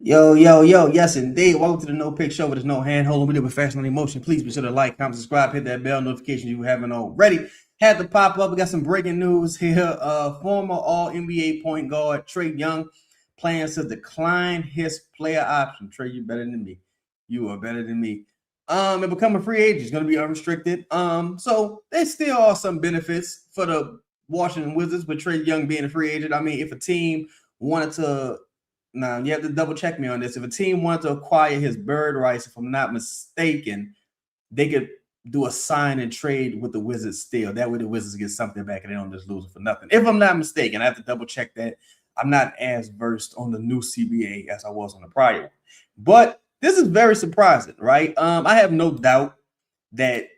Yo, yo, yo, yes indeed. Welcome to the No Pick Show with no hand holding. We do professional emotion. Please be sure to like, comment, subscribe, hit that bell notification if you haven't already. Had to pop up. We got some breaking news here. Former All NBA point guard Trae Young plans to decline his player option. Trae, you better than me. You are better than me. And become a free agent. It's going to be unrestricted. So there still are some benefits for the Washington Wizards, but Trae Young being a free agent. I mean, if a team wanted to now you have to double check me on this. If a team wanted to acquire his bird rights, if I'm not mistaken, they could do a sign and trade with the Wizards still. That way the Wizards get something back and they don't just lose it for nothing. If I'm not mistaken, I have to double check that. I'm not as versed on the new CBA as I was on the prior one. But this is very surprising, right? I have no doubt that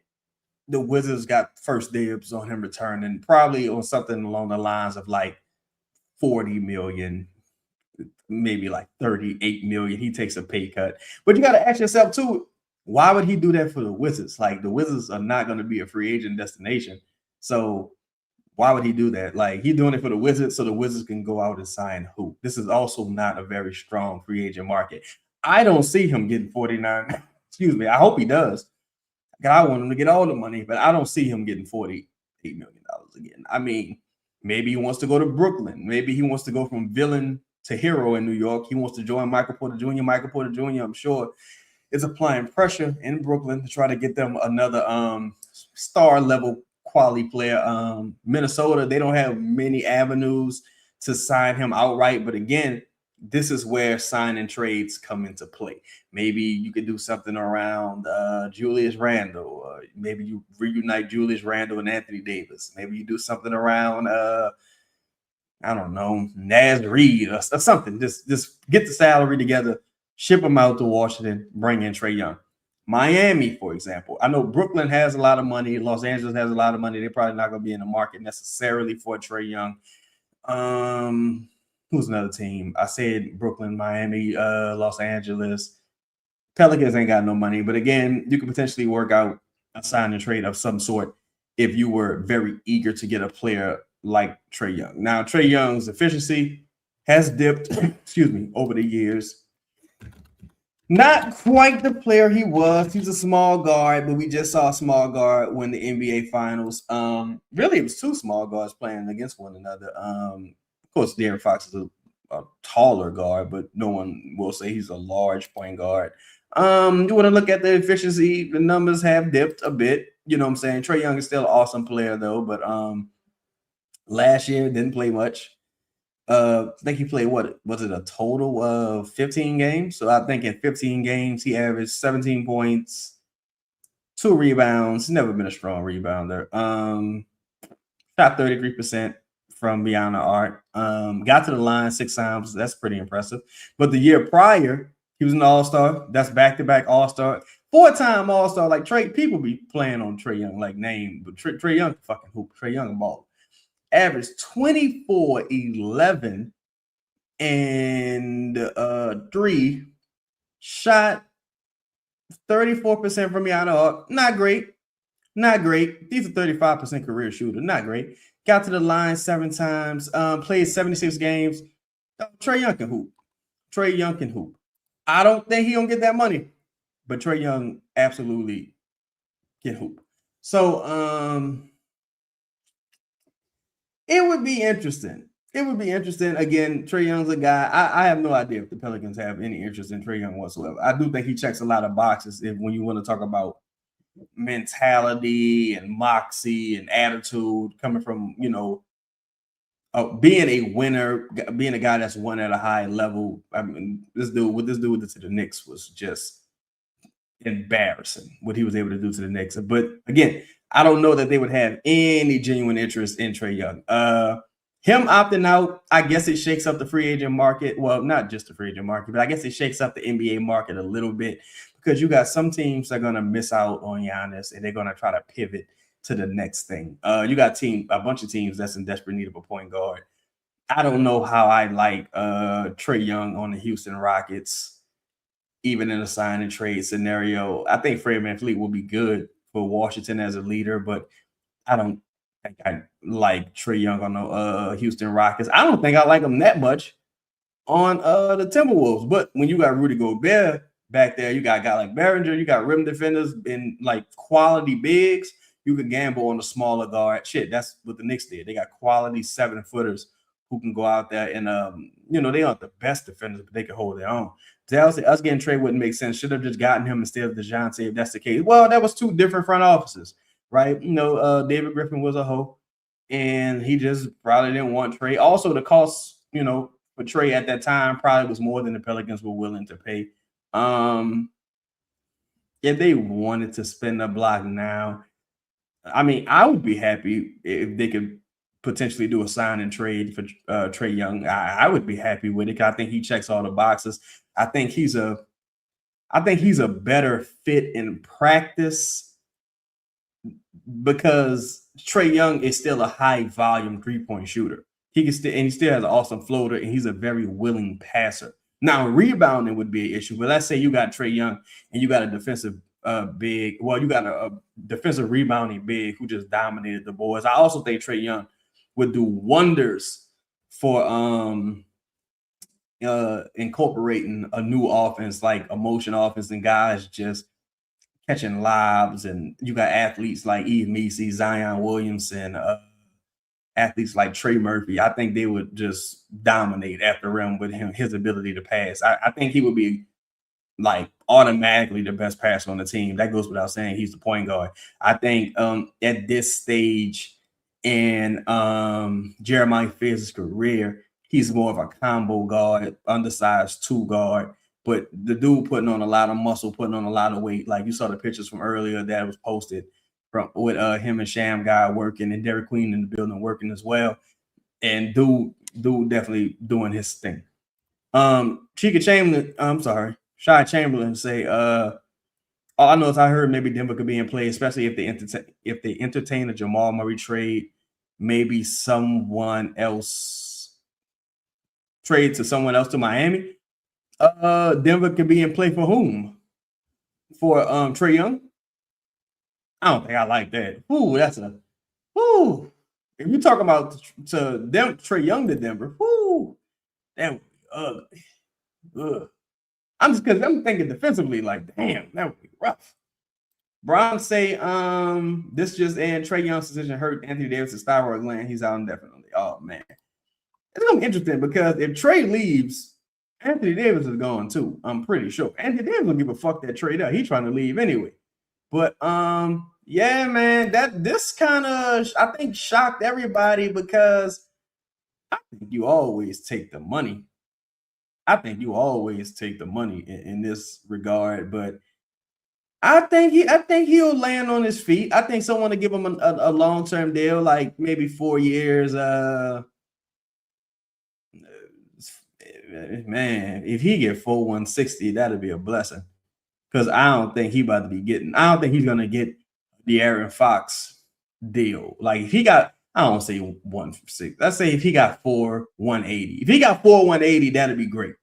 the Wizards got first dibs on him returning, probably on something along the lines of like 40 million, maybe like 38 million. He takes a pay cut. But you got to ask yourself too, why would he do that for the Wizards? Like the Wizards are not going to be a free agent destination. So why would he do that? Like he's doing it for the Wizards so the Wizards can go out and sign who? This is also not a very strong free agent market. I don't see him getting 49. Excuse me. I hope he does. I want him to get all the money, but I don't see him getting $48 million again. I mean, maybe he wants to go to Brooklyn. Maybe he wants to go from villain to hero in New York. He wants to join Michael Porter Jr. Michael Porter Jr., I'm sure, is applying pressure in Brooklyn to try to get them another star level quality player. Minnesota, they don't have many avenues to sign him outright. But again, this is where sign and trades come into play. Maybe you could do something around Julius Randle. Maybe you reunite Julius Randle and Anthony Davis. Maybe you do something around I don't know, Naz Reid or something. Just get the salary together, ship him out to Washington, bring in Trae Young. Miami, for example. I know Brooklyn has a lot of money. Los Angeles has a lot of money. They're probably not going to be in the market necessarily for Trae Young. Who's another team? I said Brooklyn, Miami, Los Angeles. Pelicans ain't got no money, but again, you could potentially work out a sign and trade of some sort if you were very eager to get a player like Trae Young. Now, Trae Young's efficiency has dipped, excuse me, over the years. Not quite the player he was. He's a small guard, but we just saw a small guard win the NBA Finals. Really, it was two small guards playing against one another. Of course, De'Aaron Fox is a taller guard, but no one will say he's a large point guard. You want to look at the efficiency, the numbers have dipped a bit. You know what I'm saying? Trae Young is still an awesome player, though, but last year didn't play much. I think he played what was it a total of 15 games? So I think in 15 games he averaged 17 points, 2 rebounds. He's never been a strong rebounder. Shot 33% from beyond the arc. Got to the line 6 times. That's pretty impressive. But the year prior, he was an all-star. That's back-to-back all-star. 4-time all-star. Like Trae, people be playing on Trae Young like name, but Trae Young fucking hoop. Trae Young ball. Averaged 24, 11, and 3. Shot 34% from beyond the arc. Not great. Not great. He's a 35% career shooter. Not great. Got to the line 7 times. Played 76 games. Trae Young can hoop. Trae Young can hoop. I don't think he don't get that money, but Trae Young absolutely can hoop. So it would be interesting. It would be interesting. Again, Trae Young's a guy. I have no idea if the Pelicans have any interest in Trae Young whatsoever. I do think he checks a lot of boxes if when you want to talk about mentality and moxie and attitude coming from, being a winner, being a guy that's won at a high level. I mean, this dude to the Knicks was just embarrassing what he was able to do to the Knicks. But again, I don't know that they would have any genuine interest in Trae Young. Him opting out, I guess it shakes up the free agent market. Well, not just the free agent market, but I guess it shakes up the NBA market a little bit because you got some teams that are going to miss out on Giannis and they're going to try to pivot to the next thing. You got a bunch of teams that's in desperate need of a point guard. I don't know how I like Trae Young on the Houston Rockets, even in a sign and trade scenario. I think Fred VanVleet will be good for Washington as a leader, but I don't think I like Trae Young on the Houston Rockets. I don't think I like him that much. on the Timberwolves. But when you got Rudy Gobert back there, you got a guy like Behringer, you got rim defenders and like quality bigs. You can gamble on the smaller guard. Shit, that's what the Knicks did. They got quality 7-footers who can go out there and they aren't the best defenders, but they can hold their own. Us getting Trae wouldn't make sense. Should have just gotten him instead of DeJounte if that's the case. Well, that was two different front offices, right? David Griffin was a hoe, and he just probably didn't want Trae. Also, the cost, for Trae at that time probably was more than the Pelicans were willing to pay. If they wanted to spend the block now, I mean, I would be happy if they could potentially do a sign and trade for Trae Young. I would be happy with it. I think he checks all the boxes. I think he's a better fit in practice because Trae Young is still a high volume 3-point shooter. He still has an awesome floater, and he's a very willing passer. Now, rebounding would be an issue, but let's say you got Trae Young and you got a defensive big. Well, you got a defensive rebounding big who just dominated the boards. I also think Trae Young would do wonders for incorporating a new offense, like a motion offense, and guys just catching lobs. And you got athletes like Eve Messi, Zion Williamson, athletes like Trey Murphy. I think they would just dominate at the rim with his ability to pass. I think he would be like automatically the best passer on the team. That goes without saying. He's the point guard. I think at this stage in Jeremiah Fiz's career, he's more of a combo guard, undersized 2 guard. But the dude putting on a lot of muscle, putting on a lot of weight. Like you saw the pictures from earlier that was posted with him and Sham Guy working, and Derek Queen in the building working as well. And dude definitely doing his thing. Chika Chamberlain, I'm sorry, Shy Chamberlain say, all I know is I heard maybe Denver could be in play, especially if they entertain a Jamal Murray trade, maybe someone else trade to someone else to Miami. Denver could be in play for whom? For Trae Young? I don't think I like that. Ooh, that's a ooh. If you're talking about Trae Young to Denver, ooh, that would be ugly. Ugh. I'm thinking defensively, like, damn, that would be rough. Brown say, this just and Trae Young's decision hurt Anthony Davis' thyroid gland. He's out indefinitely. Oh man, it's gonna be interesting because if Trae leaves, Anthony Davis is gone too. I'm pretty sure Anthony Davis don't give a fuck that trade out. He's trying to leave anyway. But yeah, man, this kind of I think shocked everybody because I think you always take the money. I think you always take the money in this regard, but I think he'll land on his feet. I think someone to give him a long-term deal, like maybe 4 years. Man, if he get 4,160, that'd be a blessing. Because I don't think he's gonna get the Aaron Fox deal. Like if he got, I don't say 1.6. Let's say if he got 4,180. If he got 4,180, that'd be great.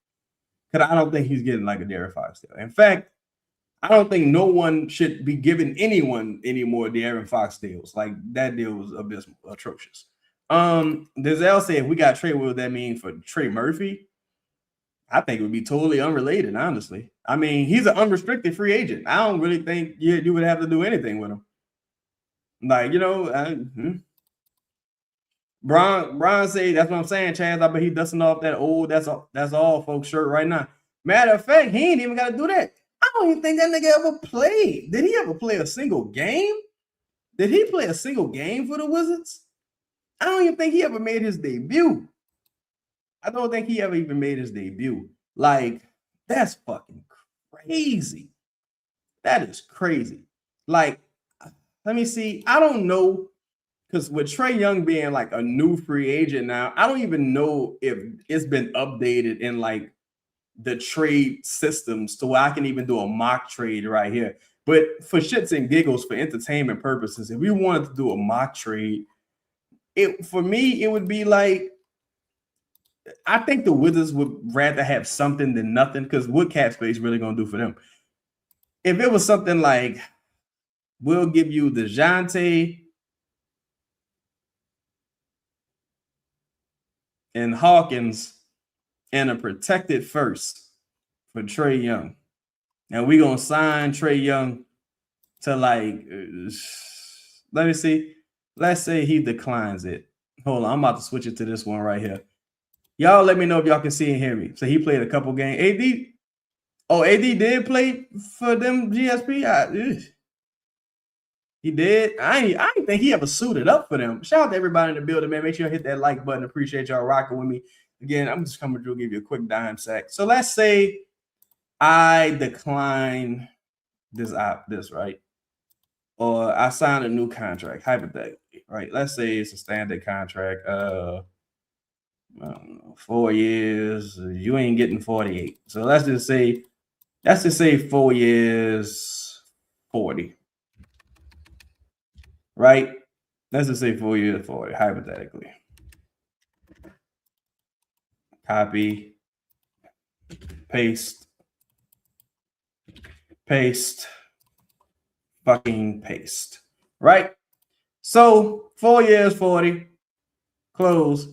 Because I don't think he's getting like a De'Aaron Fox deal. In fact, I don't think no one should be giving anyone any more De'Aaron Fox deals. Like that deal was abysmal, atrocious. Denzel said, if we got Trae, what would that mean for Trey Murphy? I think it would be totally unrelated, honestly. I mean, he's an unrestricted free agent. I don't really think you would have to do anything with him. Like, Brian say, that's what I'm saying, Chaz. I bet he dusting off that old, that's all folks shirt right now. Matter of fact, he ain't even got to do that. I don't even think that nigga ever played. Did he ever play a single game? Did he play a single game for the Wizards? I don't even think he ever made his debut. I don't think he ever even made his debut. Like, that's fucking crazy. That is crazy. Like, let me see. I don't know. Because with Trae Young being like a new free agent now, I don't even know if it's been updated in like the trade systems to where I can even do a mock trade right here. But for shits and giggles, for entertainment purposes, if we wanted to do a mock trade, for me, it would be like, I think the Wizards would rather have something than nothing because what cap space really going to do for them? If it was something like, we'll give you DeJounte – and Hawkins and a protected first for Trae Young. And we're gonna sign Trae Young to like let me see. Let's say he declines it. Hold on, I'm about to switch it to this one right here. Y'all let me know if y'all can see and hear me. So he played a couple games. AD. Oh, AD did play for them GSP. He did. I ain't think he ever suited up for them. Shout out to everybody in the building, man. Make sure you hit that like button. Appreciate y'all rocking with me. Again, I'm just coming through, give you a quick dime sack. So let's say I decline this right? Or I sign a new contract, hypothetically, right? Let's say it's a standard contract. I don't know, 4 years. You ain't getting 48. So let's just say 4 years, 40. Right? Let's just say 4 years, 40, hypothetically. Copy, paste, fucking paste. Right? So 4 years, 40, close.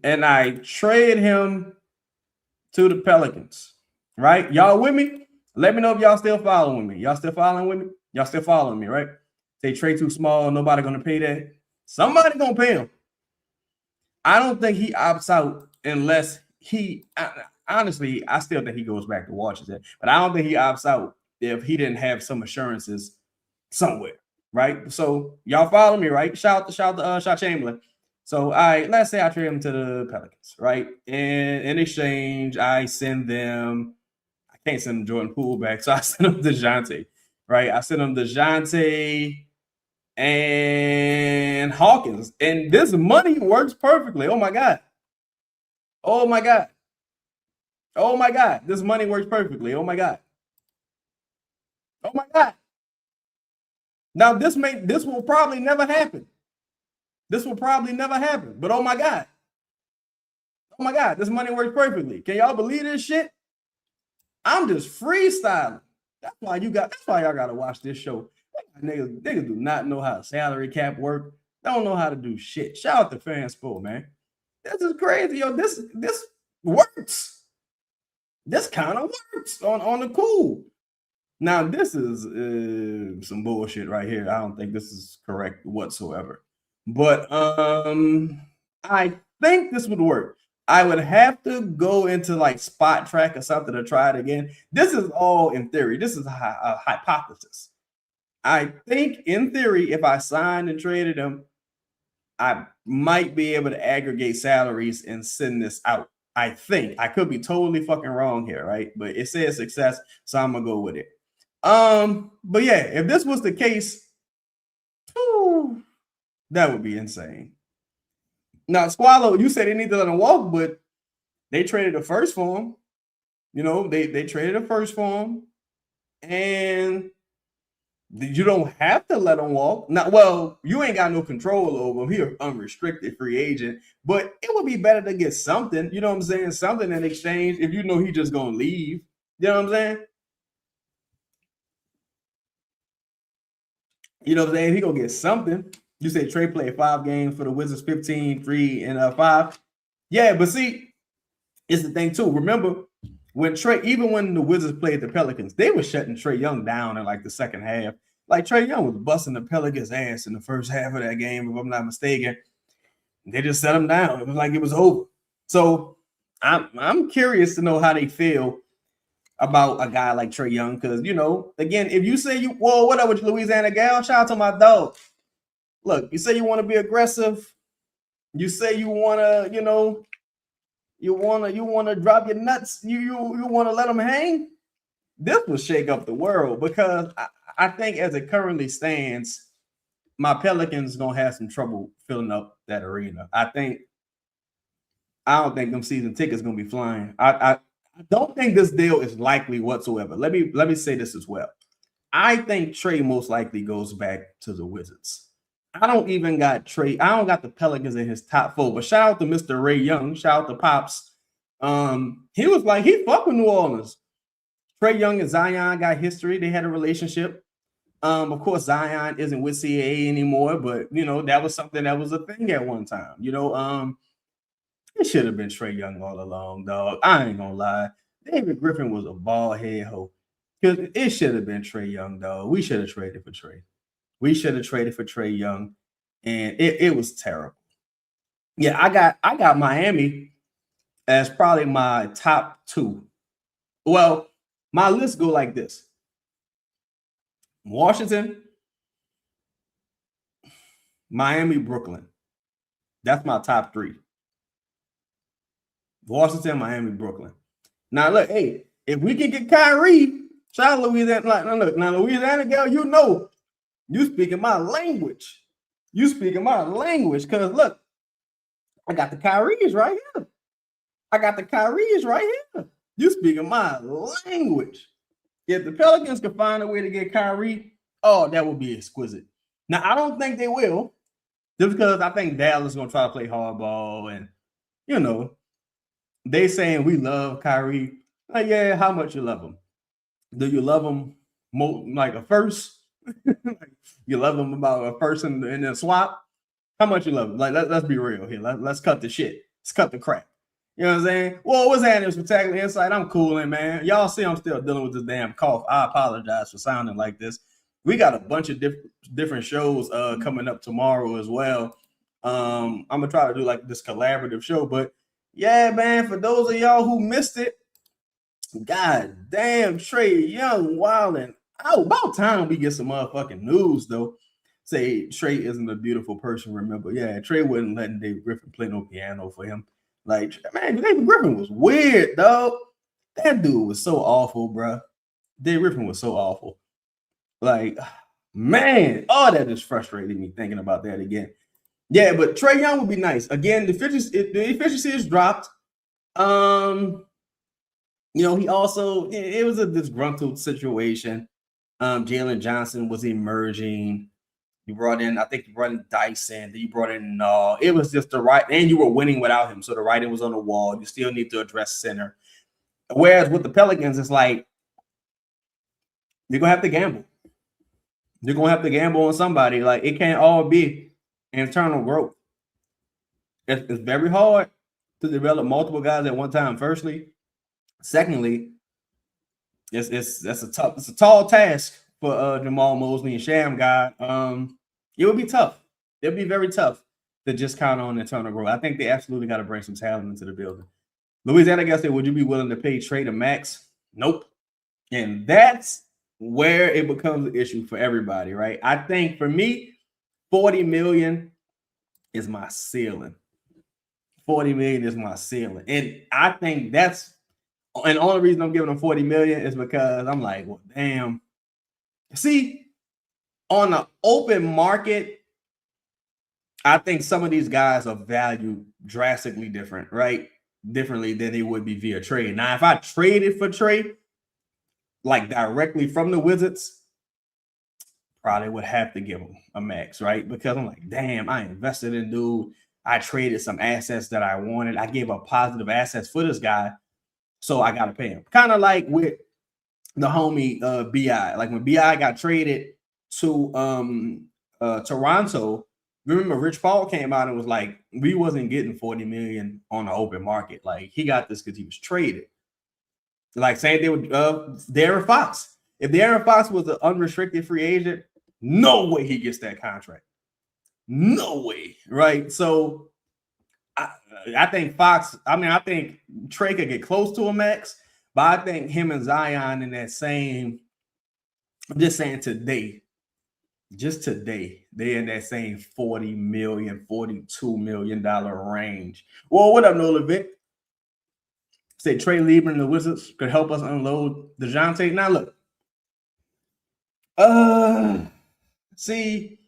And I trade him to the Pelicans. Right? Y'all with me? Let me know if y'all still following me. Y'all still following with me? Y'all still following me, right? They trade too small, nobody gonna pay that. Somebody gonna pay him. I don't think he opts out unless honestly, I still think he goes back to Washington, but I don't think he opts out if he didn't have some assurances somewhere, right? So y'all follow me, right? Shout to Chamberlain. So let's say I trade him to the Pelicans, right? And in exchange, I send them. I can't send them Jordan Poole back, so I send them DeJounte, right? I send them DeJounte and Hawkins. And this money works perfectly. Oh my God. Oh my God. Oh my God. This money works perfectly. Oh my God. Oh my God. Now this will probably never happen. This will probably never happen. But oh my God. Oh my God. This money works perfectly. Can y'all believe this shit? I'm just freestyling. That's why y'all gotta watch this show. Niggas do not know how salary cap work. They don't know how to do shit. Shout out to Fanspo, man. This is crazy, yo. This works. This kind of works on the cool. Now, this is some bullshit right here. I don't think this is correct whatsoever. But I think this would work. I would have to go into like Spot Track or something to try it again. This is all in theory. This is a hypothesis. I think in theory, if I signed and traded him, I might be able to aggregate salaries and send this out. I think I could be totally fucking wrong here, right? But it says success, so I'm gonna go with it. But yeah, if this was the case, that would be insane. Now, Squallow, you said they need to let him walk, but they traded the first for him. You know, they traded the first for him, and you don't have to let him walk. Now, well, you ain't got no control over him. He's an unrestricted free agent, but it would be better to get something. You know what I'm saying? Something in exchange if you know he's just gonna leave. You know what I'm saying? You know what I'm saying? He gonna get something. You say Trae played 5 games for the Wizards, 15, 3, and 5. Yeah, but see, it's the thing too. Remember when Trae, even when the Wizards played the Pelicans, they were shutting Trae Young down in like the second half. Like Trae Young was busting the Pelicans' ass in the first half of that game, if I'm not mistaken. They just set him down. It was like it was over. So I'm curious to know how they feel about a guy like Trae Young, because you know, again, if you say what up with Louisiana Gal? Shout out to my dog. Look, you say you want to be aggressive. You say you want to, you want to drop your nuts. You want to let them hang. This will shake up the world, because I think as it currently stands, my Pelicans gonna have some trouble filling up that arena. I don't think them season tickets gonna be flying. I don't think this deal is likely whatsoever. Let me say this as well. I think Trae most likely goes back to the Wizards. I don't got the Pelicans in his top 4, but shout out to Mr. Ray Young. Shout out to Pops. He was like, he fucked with New Orleans. Trae Young and Zion got history. They had a relationship. Of course, Zion isn't with CAA anymore, but you know, that was something that was a thing at one time. You know, It should have been Trae Young all along, dog. I ain't gonna lie. David Griffin was a bald head hoe. Because it should have been Trae Young, dog. We should have traded for Trae. We should have traded for Trae Young. And it was terrible. Yeah, I got Miami as probably my top two. Well, my list go like this: Washington, Miami, Brooklyn. That's my top three. Washington, Miami, Brooklyn. Now look, hey, if we can get Kyrie, shout out Louisiana. Like, look, now Louisiana girl, you know, you speaking my language. You speaking my language, because look, I got the Kyries right here. I got the Kyries right here. You speaking my language. If the Pelicans can find a way to get Kyrie, oh, that would be exquisite. Now, I don't think they will, just because I think Dallas is going to try to play hardball, and, you know, they saying we love Kyrie. Like, yeah, how much you love him? Do you love him more like a first? You love him about a first in the swap? How much you love him? Like, let's be real here. Let's cut the shit. Let's cut the crap. You know what I'm saying? Well, what's happening? Spectacular Insight. I'm cooling, man. Y'all see I'm still dealing with this damn cough. I apologize for sounding like this. We got a bunch of different shows coming up tomorrow as well. I'm gonna try to do like this collaborative show, but yeah, man, for those of y'all who missed it, god damn, Trae Young wilding out. About time we get some motherfucking news though. Say Trae isn't a beautiful person, remember? Yeah, Trae wasn't letting David Griffin play no piano for him. Like, man, David Griffin was weird, dog. That dude was so awful, bro. David Griffin was so awful. Like, man, oh, that just frustrated me thinking about that again. Yeah, but Trae Young would be nice. Again, the efficiency is dropped. You know, he also, it was a disgruntled situation. Jalen Johnson was emerging. You brought in, I think you brought in Dyson. Then you brought in it was just the right, and you were winning without him. So the writing was on the wall. You still need to address center. Whereas with the Pelicans, it's like you're gonna have to gamble. You're gonna have to gamble on somebody. Like, it can't all be internal growth. It's very hard to develop multiple guys at one time. Firstly, secondly, it's a tall task for Jamal Mosley and Sham God. It would be tough. It'd be very tough to just count on internal growth. I think they absolutely got to bring some talent into the building. Louisiana guy said, would you be willing to pay Trae the max? Nope. And that's where it becomes an issue for everybody, right? I think for me, 40 million is my ceiling. 40 million is my ceiling. And I think that's, and the only reason I'm giving them 40 million is because I'm like, well, damn. See, on the open market, I think some of these guys are valued drastically different, right? Differently than they would be via trade. Now, if I traded for Trae, like directly from the Wizards, probably would have to give him a max, right? Because I'm like, damn, I invested in dude. I traded some assets that I wanted. I gave up positive assets for this guy, so I got to pay him. Kind of like with the homie BI. Like when BI got traded to Toronto, remember Rich Paul came out and was like, we wasn't getting 40 million on the open market. Like, he got this because he was traded. Like, same thing with De'Aaron Fox. If De'Aaron Fox was an unrestricted free agent, no way he gets that contract. No way, right? So I think Fox, I think Trae could get close to a max, but I think him and Zion in that same, I'm just saying today, just today, they're in that same 40 million, $42 million range. Well, what up, Nola Vic? Say Trae Lieber and the Wizards could help us unload DeJounte. Now look, see,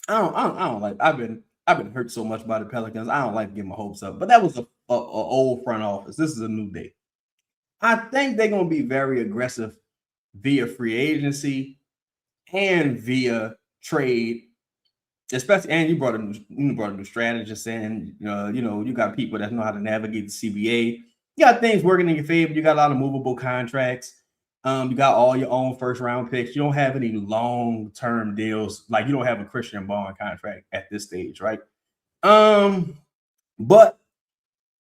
I don't like. I've been hurt so much by the Pelicans. I don't like to get my hopes up. But that was a old front office. This is a new day. I think they're gonna be very aggressive via free agency and via trade, especially. And you brought a new strategist in. You got people that know how to navigate the CBA. You got things working in your favor. You got a lot of movable contracts. You got all your own first round picks. You don't have any long term deals. Like, you don't have a Christian Bond contract at this stage, right? But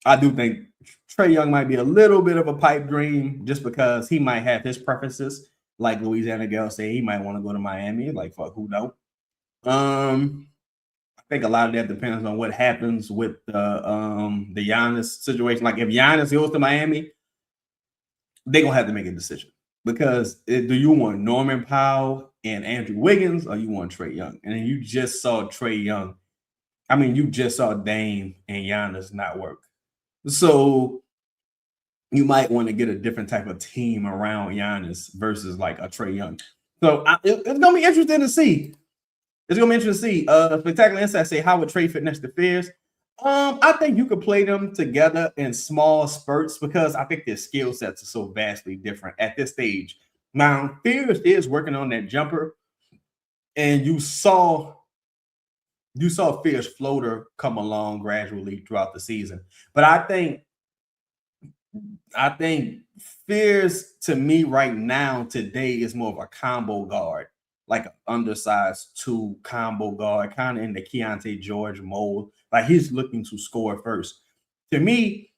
I do think Trae Young might be a little bit of a pipe dream just because he might have his preferences. Like Louisiana Girl say, he might want to go to Miami. Like, fuck, who don't? I think a lot of that depends on what happens with the Giannis situation. Like, if Giannis goes to Miami, they're gonna have to make a decision because do you want Norman Powell and Andrew Wiggins or you want Trae Young? And then you just saw Trae Young. I mean, you just saw Dame and Giannis not work. So you might want to get a different type of team around Giannis versus like a Trae Young. So it's gonna be interesting to see. It's gonna be interesting to see. Spectacular Insight say how would Trae fit next to Fears? I think you could play them together in small spurts because I think their skill sets are so vastly different at this stage. Now, Fears is working on that jumper, and you saw Fears floater come along gradually throughout the season. But I think Fears to me right now today is more of a combo guard, like an undersized two combo guard, kind of in the Keontae George mold. Like he's looking to score first. To me,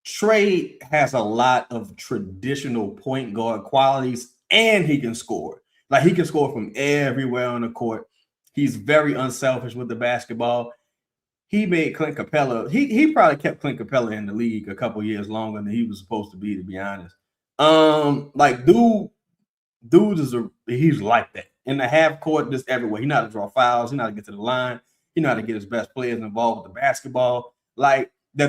Trae has a lot of traditional point guard qualities, and he can score. Like he can score from everywhere on the court. He's very unselfish with the basketball. He made Clint Capella. He probably kept Clint Capella in the league a couple years longer than he was supposed to be honest. Like dude he's like that in the half court, just everywhere. He know how to draw fouls. He know how to get to the line. He know how to get his best players involved with the basketball. Like I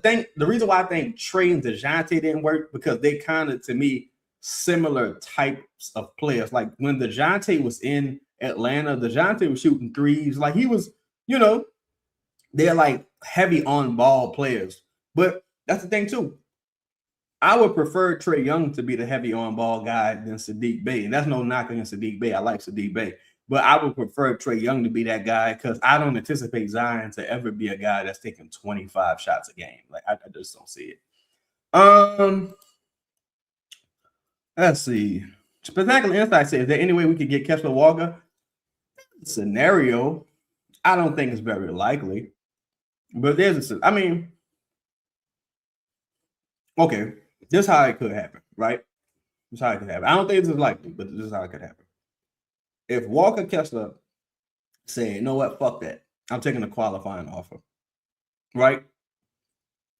think the reason why I think Trae and DeJounte didn't work because they kind of to me similar types of players. Like when DeJounte was in Atlanta, DeJounte was shooting threes. Like he was, you know, they're like heavy on ball players. But that's the thing too. I would prefer Trae Young to be the heavy on ball guy than Sadiq Bey. And that's no knock against Sadiq Bey. I like Sadiq Bey. But I would prefer Trae Young to be that guy because I don't anticipate Zion to ever be a guy that's taking 25 shots a game. Like I just don't see it. Let's see. Spectacular Insight says, is there any way we could get Kessler Walker? Scenario, I don't think it's very likely. But okay, this is how it could happen, right? This is how it could happen. I don't think this is likely, but this is how it could happen. If Walker Kessler say, you know what, fuck that. I'm taking a qualifying offer, right?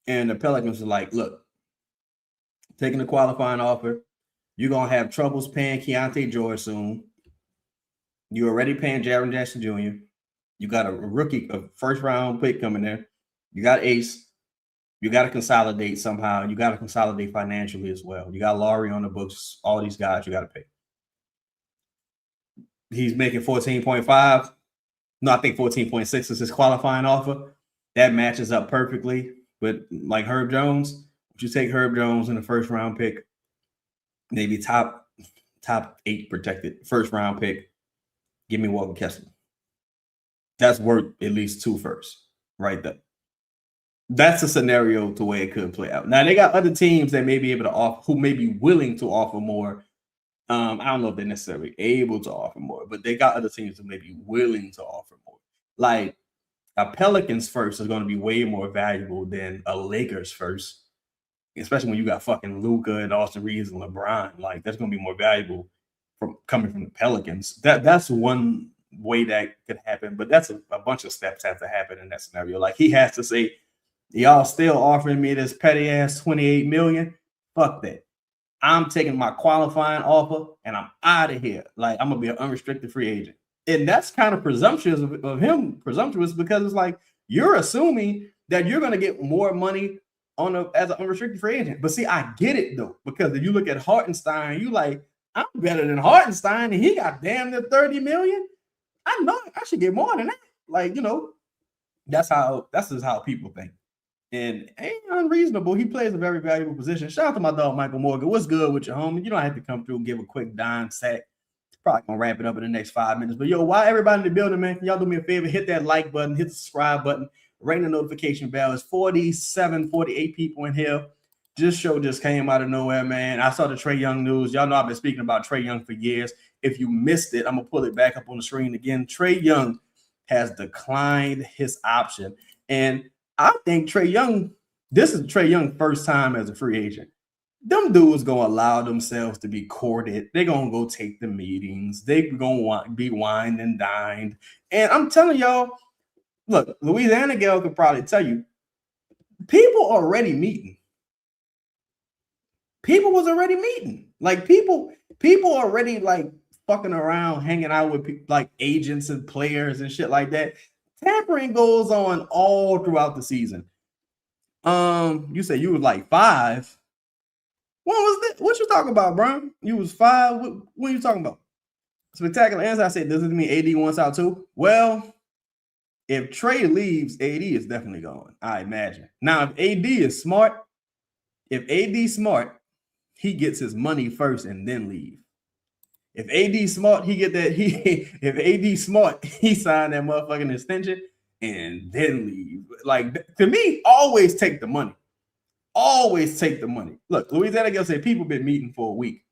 And the Pelicans are like, look, taking the qualifying offer, you're going to have troubles paying Keontae George soon. You're already paying Jaren Jackson Jr. You got a rookie, a first round pick coming there. You got Ace. You got to consolidate somehow. You got to consolidate financially as well. You got Laurie on the books. All these guys you got to pay. He's making 14.5. No, I think 14.6 is his qualifying offer. That matches up perfectly with like Herb Jones. Would you take Herb Jones in the first round pick? Maybe top 8 protected first round pick. Give me Walker Kessler. That's worth at least 2 firsts right there. That's a scenario to where it could play out. Now they got other teams that may be able to offer, who may be willing to offer more. I don't know if they're necessarily able to offer more, but they got other teams that may be willing to offer more. Like a Pelicans first is going to be way more valuable than a Lakers first, especially when you got fucking Luka and Austin Reeves and LeBron. Like that's going to be more valuable from coming from the Pelicans. That's one way that could happen, but that's a bunch of steps have to happen in that scenario. Like he has to say, y'all still offering me this petty ass 28 million? Fuck that. I'm taking my qualifying offer and I'm out of here. Like I'm gonna be an unrestricted free agent. And that's kind of presumptuous of him, presumptuous because it's like you're assuming that you're gonna get more money as an unrestricted free agent. But see, I get it though, because if you look at Hartenstein, you like, I'm better than Hartenstein, and he got damn near 30 million. I know I should get more than that. Like, that's just how people think. And ain't unreasonable. He plays a very valuable position. Shout out to my dog Michael Morgan. What's good with your homie? You don't have to come through and give a quick dime sack. Probably gonna wrap it up in the next 5 minutes. But yo, why everybody in the building, man? Can y'all do me a favor? Hit that like button, hit the subscribe button, ring the notification bell. It's 47, 48 people in here. This show just came out of nowhere, man. I saw the Trae Young news. Y'all know I've been speaking about Trae Young for years. If you missed it, I'm gonna pull it back up on the screen again. Trae Young has declined his option. And I think Trae Young, this is Trae Young's first time as a free agent. Them dudes gonna allow themselves to be courted. They're gonna go take the meetings. They gonna be wined and dined. And I'm telling y'all, look, Louisiana Gal could probably tell you, people already meeting. People was already meeting. Like people already like fucking around, hanging out with like agents and players and shit like that. Tampering goes on all throughout the season. You said you was like 5. What was that? What you talking about, bro? You was 5. What are you talking about? Spectacular answer. I said, does it mean AD wants out too? Well, if Trae leaves, AD is definitely going. I imagine. Now, if AD is smart, he gets his money first and then leave. If AD smart, he get that. If AD smart, he signed that motherfucking extension and then leave. Like, to me, always take the money. Always take the money. Look, Louisiana Girl said people been meeting for a week.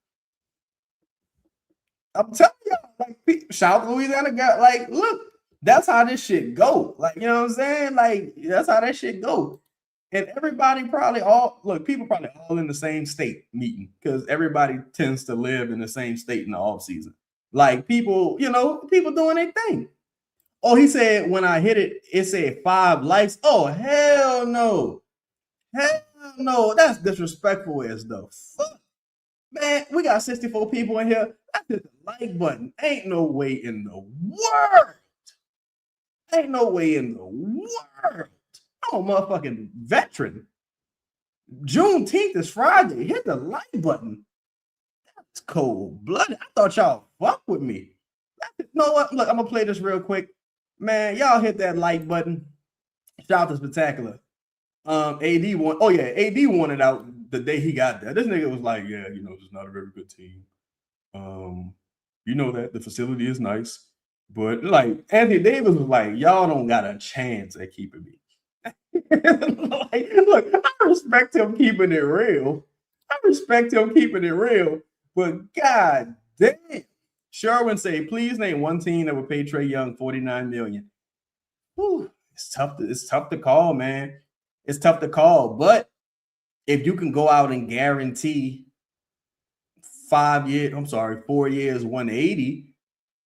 I'm telling y'all, like, shout out to Louisiana Girl. Like, look, that's how this shit go. Like, you know what I'm saying? Like, that's how that shit go. And everybody probably people probably all in the same state meeting because everybody tends to live in the same state in the off season. Like people, people doing their thing. Oh, he said when I hit it, it said 5 likes. Oh, hell no. Hell no. That's disrespectful as the fuck. Man, we got 64 people in here. That's just the like button. Ain't no way in the world. Ain't no way in the world. I'm a motherfucking veteran. Juneteenth is Friday. Hit the like button. That's cold blooded. I thought y'all fuck with me. You know what? Look, I'm gonna play this real quick. Man, y'all hit that like button. Shout out to Spectacular. AD won. Oh yeah, AD wanted out the day he got there. This nigga was like, yeah, it's not a very good team. You know that the facility is nice, but like Anthony Davis was like, y'all don't got a chance at keeping me. Like, look, I respect him keeping it real. But god damn. Sherwin say, please name one team that would pay Trae Young $49 million. Whew, it's tough to call, man. It's tough to call. But if you can go out and guarantee 4 years, 180,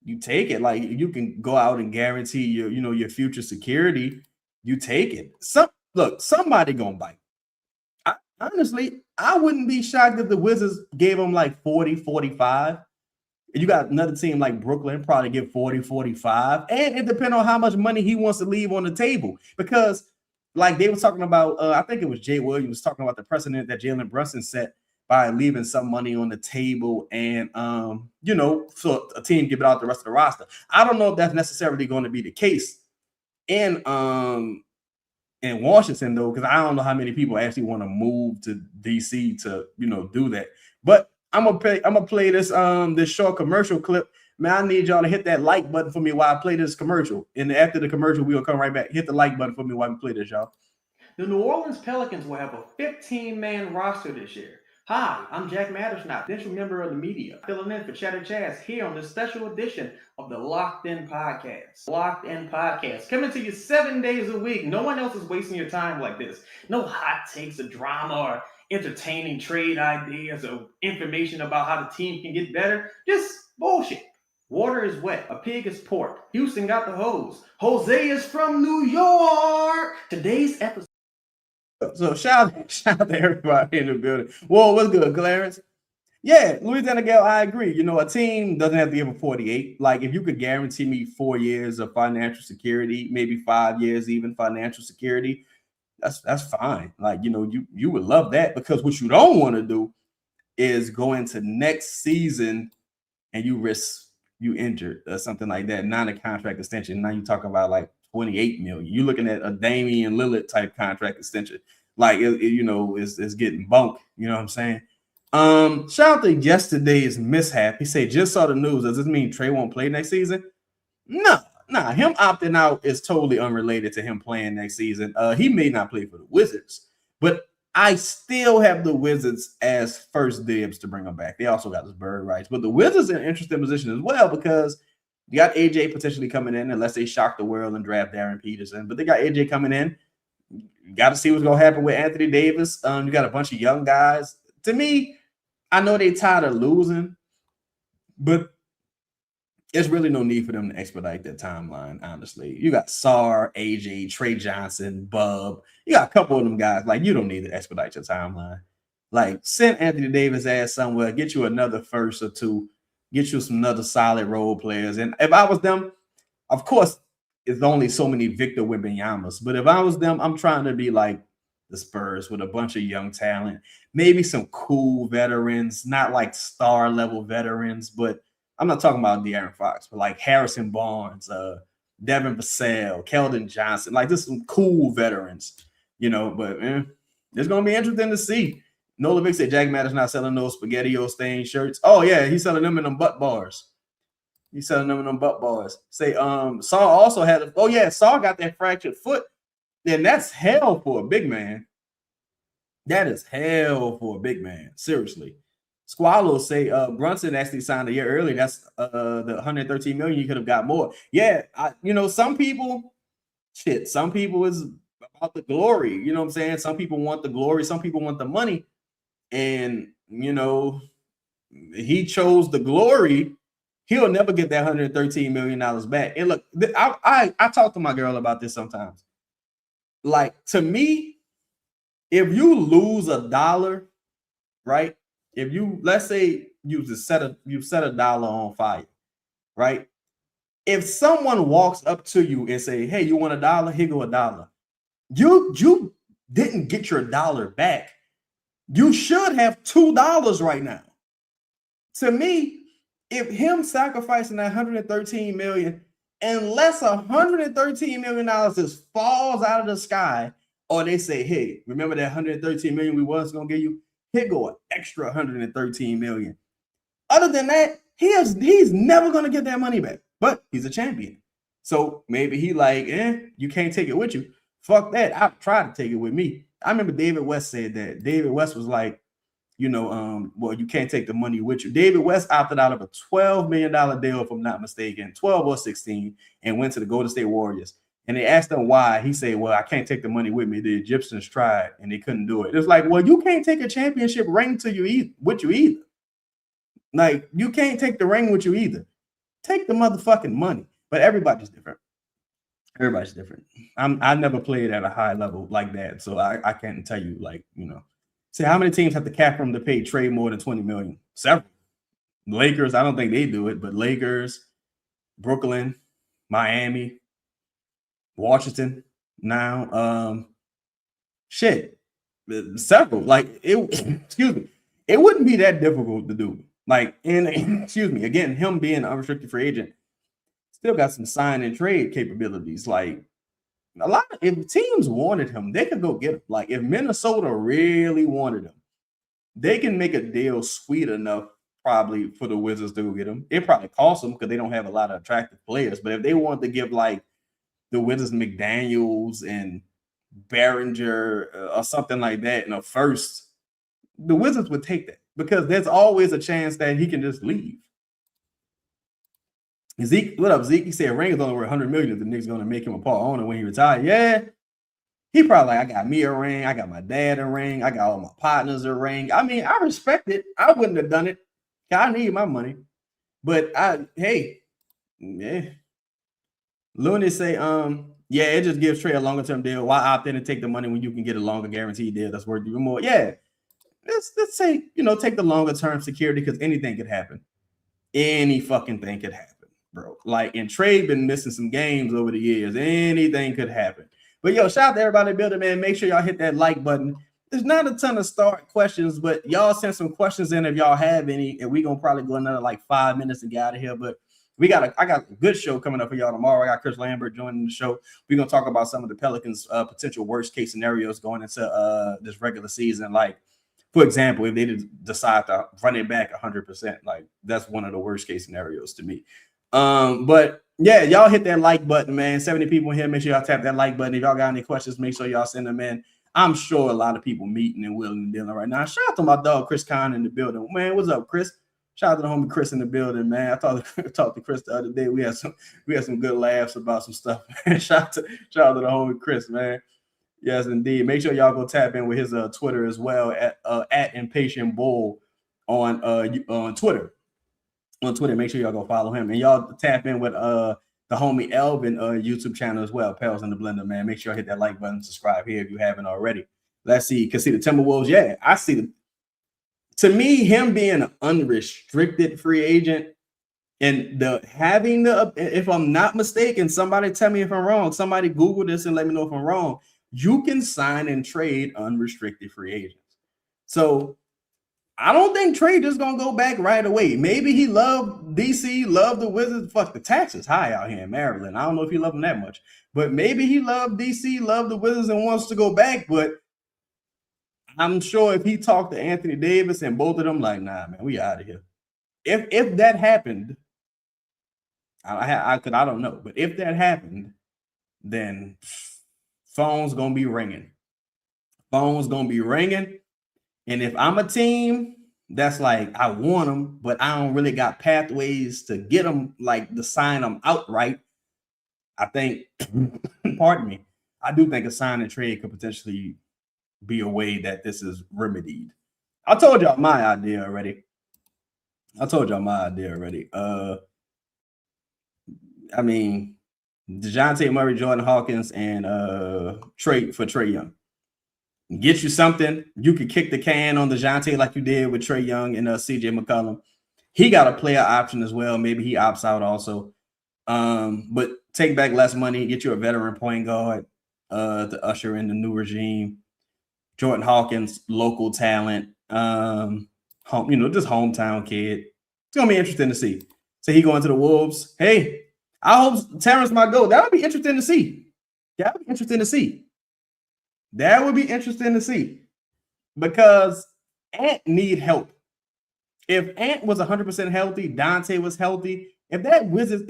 you take it. Like you can go out and guarantee your future security. You take it. Somebody gonna bite. Honestly, I wouldn't be shocked if the Wizards gave him like 40, 45. You got another team like Brooklyn probably give 40, 45. And it depends on how much money he wants to leave on the table. Because like they were talking about, I think it was Jay Williams talking about the precedent that Jalen Brunson set by leaving some money on the table and, so a team give it out the rest of the roster. I don't know if that's necessarily going to be the case in Washington, though, because I don't know how many people actually want to move to DC to, do that. But I'm gonna play this this short commercial clip. Man, I need y'all to hit that like button for me while I play this commercial. And after the commercial, we'll come right back. Hit the like button for me while we play this, y'all. The New Orleans Pelicans will have a 15-man roster this year. Hi, I'm Jack Mattersnott, potential member of the media, filling in for chedda-chaz here on this special edition of the Locked In Podcast. Locked In Podcast, coming to you 7 days a week. No one else is wasting your time like this. No hot takes or drama or entertaining trade ideas or information about how the team can get better. Just bullshit. Water is wet. A pig is pork. Houston got the hose. Jose is from New York. Today's episode. So shout out to everybody in the building. Whoa, what's good, Clarence? Yeah, Louisiana Gal, I agree. A team doesn't have to give a 48. Like, if you could guarantee me 4 years of financial security, maybe 5 years even financial security, that's fine. Like, you would love that, because what you don't want to do is go into next season and you risk you injured or something like that, not a contract extension. Now you talk about like 28 million. You're looking at a Damian Lillard type contract extension. Like it's getting bumped. You know what I'm saying? Shout out to yesterday's mishap. He said, just saw the news. Does this mean Trae won't play next season? No. Nah, him opting out is totally unrelated to him playing next season. He may not play for the Wizards, but I still have the Wizards as first dibs to bring him back. They also got his bird rights, but the Wizards are in an interesting position as well, because you got AJ potentially coming in, unless they shock the world and draft Darren Peterson. But they got AJ coming in. You got to see what's going to happen with Anthony Davis. You got a bunch of young guys. To me, I know they tired of losing, but there's really no need for them to expedite their timeline, honestly. You got Sar, AJ, Trae Johnson, Bub. You got a couple of them guys. Like, you don't need to expedite your timeline. Like, send Anthony Davis ass somewhere, get you another first or two, get you some another solid role players. And if I was them, of course, it's only so many Victor Wembanyama's. But if I was them, I'm trying to be like the Spurs with a bunch of young talent, maybe some cool veterans, not like star level veterans, but I'm not talking about De'Aaron Fox, but like Harrison Barnes, Devin Vassell, Keldon Johnson, like just some cool veterans, But it's gonna be interesting to see. Nola Vic said Jack Matter's not selling those SpaghettiO stained shirts. Oh yeah, he's selling them in them butt bars. He's selling them in them butt bars. Say Saul also had Saul got that fractured foot. Then that's hell for a big man. That is hell for a big man. Seriously. Squallow say Brunson actually signed a year early. That's the 113 million. You could have got more. Yeah, some people is about the glory. You know what I'm saying? Some people want the glory, some people want the money. And he chose the glory. He'll never get that $113 million back. And look, I talk to my girl about this sometimes. Like, to me, if you lose $1, right? If you, let's say you set a dollar on fire, right? If someone walks up to you and say, hey, you want $1? Here go $1. You didn't get your $1 back. You should have $2 right now. To me, if him sacrificing that $113 million, unless $113 million just falls out of the sky, or they say, hey, remember that $113 million we was gonna give you? Here go an extra $113 million. Other than that, he's never gonna get that money back. But he's a champion. So maybe he like, you can't take it with you. Fuck that. I've tried to take it with me. I remember David West said that. David West was like, well, you can't take the money with you. David West opted out of a $12 million deal, if I'm not mistaken, 12 or 16, and went to the Golden State Warriors. And they asked him why. He said, well, I can't take the money with me. The Egyptians tried and they couldn't do it. It's like, well, you can't take a championship ring with you either. Like, you can't take the ring with you either. Take the motherfucking money. But everybody's different. Everybody's different. I never played at a high level like that. So I can't tell you, say how many teams have the cap room to pay Trae more than $20 million? Several. Lakers, I don't think they do it, but Lakers, Brooklyn, Miami, Washington now. Several. Like, excuse me. It wouldn't be that difficult to do. Like, excuse me, again, him being an unrestricted free agent, still got some sign and trade capabilities. Like, if teams wanted him, they could go get him. Like, if Minnesota really wanted him, they can make a deal sweet enough probably for the Wizards to go get him. It probably costs them because they don't have a lot of attractive players. But if they want to give like the Wizards McDaniels and Behringer or something like that in a first, the Wizards would take that because there's always a chance that he can just leave. Zeke, what up, Zeke? He said ring is only worth $100 million if the Knicks going to make him a part owner when he retired. Yeah. He probably like, I got me a ring. I got my dad a ring. I got all my partners a ring. I mean, I respect it. I wouldn't have done it. I need my money. But yeah. Looney say, yeah, it just gives Trae a longer term deal. Why opt in and take the money when you can get a longer guaranteed deal that's worth even more? Yeah. Let's say, take the longer term security because anything could happen. Any fucking thing could happen, bro. Like, and Trae been missing some games over the years. Anything could happen. But yo, shout out to everybody building, man. Make sure y'all hit that like button. There's not a ton of start questions, but y'all send some questions in if y'all have any, and we're gonna probably go another like 5 minutes and get out of here. But I got a good show coming up for y'all tomorrow. I got Chris Lambert joining the show. We're gonna talk about some of the Pelicans' potential worst case scenarios going into this regular season. Like, for example, if they decide to run it back 100%, like that's one of the worst case scenarios to me. But yeah, y'all hit that like button, man. 70 people here. Make sure y'all tap that like button. If y'all got any questions, make sure y'all send them in. I'm sure a lot of people meeting and willing and dealing right now. Shout out to my dog Chris Kahn in the building. Man, what's up, Chris? Shout out to the homie Chris in the building, man. I talked to Chris the other day. We had some good laughs about some stuff. Man. Shout out to the homie Chris, man. Yes, indeed. Make sure y'all go tap in with his Twitter as well at Impatient Bull on Twitter. On Twitter, make sure y'all go follow him, and y'all tap in with the homie Elvin YouTube channel as well. Pels in the Blender, man. Make sure you hit that like button, subscribe here if you haven't already. Let's see. Can see the Timberwolves. Yeah, I see them. To me, him being an unrestricted free agent and if I'm not mistaken, somebody tell me if I'm wrong. Somebody Google this and let me know if I'm wrong. You can sign and trade unrestricted free agents. So I don't think Trae just gonna go back right away. Maybe he loved DC, loved the Wizards. Fuck, the taxes high out here in Maryland. I don't know if he loved them that much, but maybe he loved DC, loved the Wizards, and wants to go back. But I'm sure if he talked to Anthony Davis and both of them, like, nah, man, we out of here. If that happened, I don't know, but if that happened, then phone's gonna be ringing. Phone's gonna be ringing. And if I'm a team that's like, I want them, but I don't really got pathways to get them, like to sign them outright, I think, pardon me, I do think a sign and trade could potentially be a way that this is remedied. I told y'all my idea already. I mean, DeJounte Murray, Jordan Hawkins, and Trae Young. Get you something. You could kick the can on DeJounte like you did with Trae Young and CJ McCollum. He got a player option as well. Maybe he opts out also. But take back less money, get you a veteran point guard to usher in the new regime. Jordan Hawkins, local talent, just hometown kid. It's gonna be interesting to see. So he going to the Wolves. Hey, I hope Terrence might go. That would be interesting to see. That would be interesting to see because Ant need help. If Ant was 100% healthy, Dante was healthy. If that Wolves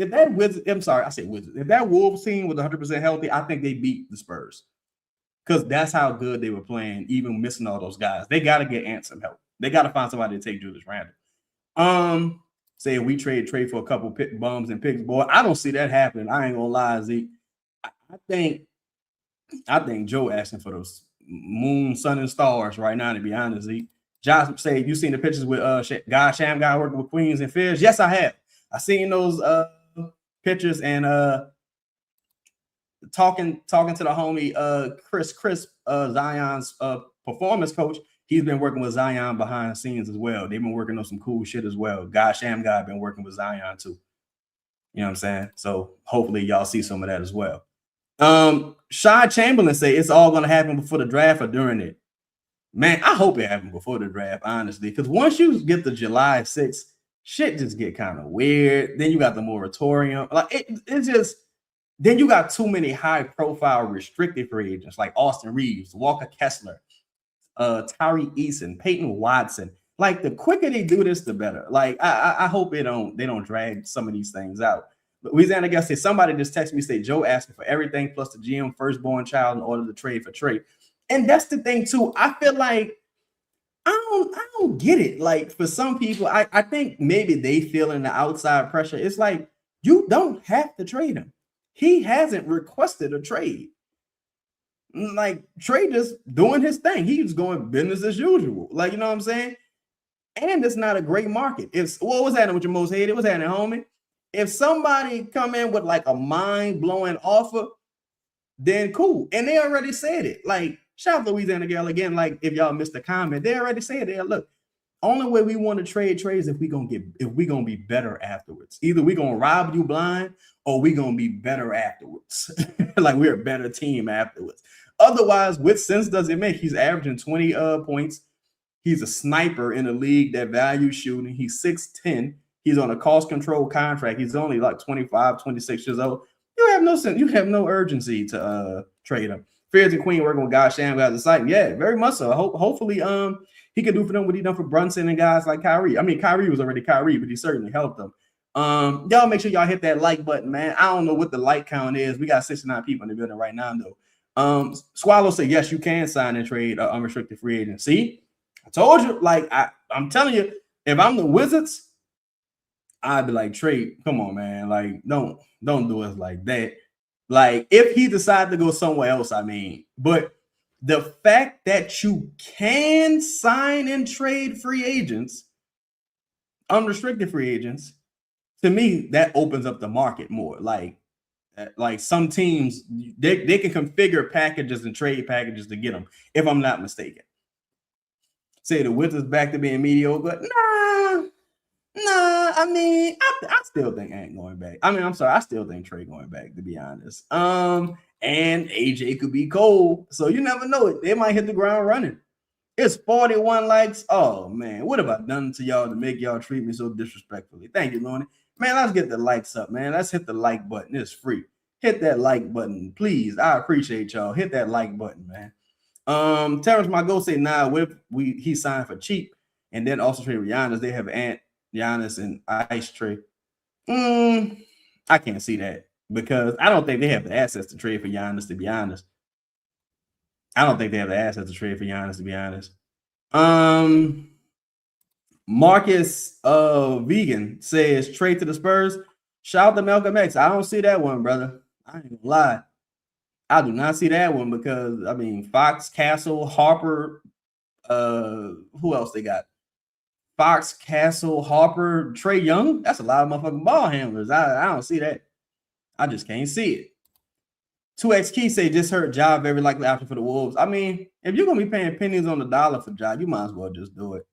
team was 100% healthy, I think they beat the Spurs because that's how good they were playing, even missing all those guys. They got to get Ant some help. They got to find somebody to take Julius Randle. Say we trade for a couple bums and picks, boy. I don't see that happening. I ain't gonna lie, Zeke. I think Joe asking for those moon, sun, and stars right now, to be honest, Zeke. Josh say, you seen the pictures with Sham guy working with Queens and Fish? Yes, I have. I seen those pictures and talking to the homie Chris Zion's performance coach. He's been working with Zion behind the scenes as well. They've been working on some cool shit as well. Sham guy been working with Zion too. You know what I'm saying? So hopefully y'all see some of that as well. Shy Chamberlain say it's all going to happen before the draft or during it. Man, I hope it happens before the draft, honestly, because once you get to July 6th, shit just get kind of weird. Then you got the moratorium. Like it's just, then you got too many high-profile restricted free agents like Austin Reeves, Walker Kessler, Tyree Eason, Peyton Watson. Like the quicker they do this, the better. Like I hope they don't drag some of these things out. But Louisiana guy said somebody just texted me, say Joe asking for everything plus the GM firstborn child in order to trade for Trae. And that's the thing too. I feel like I don't get it. Like for some people, I think maybe they feel in the outside pressure. It's like you don't have to trade him. He hasn't requested a trade. Like Trae just doing his thing. He's going business as usual. Like, you know what I'm saying? And it's not a great market. What was happening with your most hated? What's happening, homie? If somebody come in with like a mind-blowing offer, then cool. And they already said it. Like, shout out to Louisiana Girl again. Like, if y'all missed the comment, they already said it. Look, only way we want to trade is if we gonna be better afterwards. Either we gonna rob you blind or we gonna be better afterwards. Like we're a better team afterwards. Otherwise, what sense does it make? He's averaging 20 points. He's a sniper in a league that values shooting. He's 6'10". He's on a cost control contract. He's only like 25, 26 years old. You have no sense. You have no urgency to trade him. Fears and Queen working with guys Sham guys the site. Yeah, very much so. Hopefully he can do for them what he done for Brunson and guys like Kyrie. I mean, Kyrie was already Kyrie, but he certainly helped them. Y'all make sure y'all hit that like button, man. I don't know what the like count is. We got 69 people in the building right now, though. Swallow said, yes, you can sign and trade unrestricted free agent. See, I told you, like I'm telling you, if I'm the Wizards, I'd be like, Trae, come on, man. Like, don't do us like that. Like, if he decided to go somewhere else, I mean, but The fact that you can sign and trade free agents, unrestricted free agents, to me, that opens up the market more. Like some teams, they can configure packages and trade packages to get them, if I'm not mistaken. Say the Wizards back to being mediocre. Nah, I mean, I still think Ant going back. I mean, I'm sorry, I still think Trae going back, to be honest. And AJ could be cold, so you never know it. They might hit the ground running. It's 41 likes. Oh man, what have I done to y'all to make y'all treat me so disrespectfully? Thank you, Lonnie. Man, let's get the likes up, man. Let's hit the like button. It's free. Hit that like button, please. I appreciate y'all. Hit that like button, man. Terrence Margot say, nah, what if he signed for cheap and then also trade with Giannis? They have Ant, Giannis, and Ice Trae. I can't see that because I don't think they have the assets to trade for Giannis, to be honest. I don't think they have the assets to trade for Giannis, to be honest. Marcus Vegan says trade to the Spurs. Shout out to Malcolm X. I don't see that one, brother. I ain't gonna lie. I do not see that one because I mean Fox, Castle, Harper, who else they got? Fox, Castle, Harper, Trae Young. That's a lot of motherfucking ball handlers. I don't see that. I just can't see it. 2X Key say just heard Ja very likely option for the Wolves. I mean, if you're gonna be paying pennies on the dollar for Ja, you might as well just do it.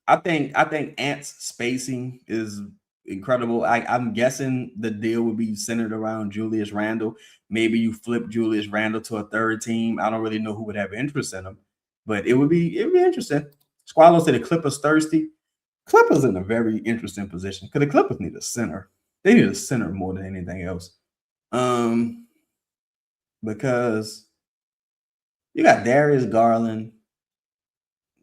I think Ant's spacing is incredible. I'm guessing the deal would be centered around Julius Randle. Maybe you flip Julius Randle to a third team. I don't really know who would have interest in him, but it would be interesting. Squallow said the Clippers thirsty. Clippers in a very interesting position because the Clippers need a center. They need a center more than anything else. Because you got Darius Garland,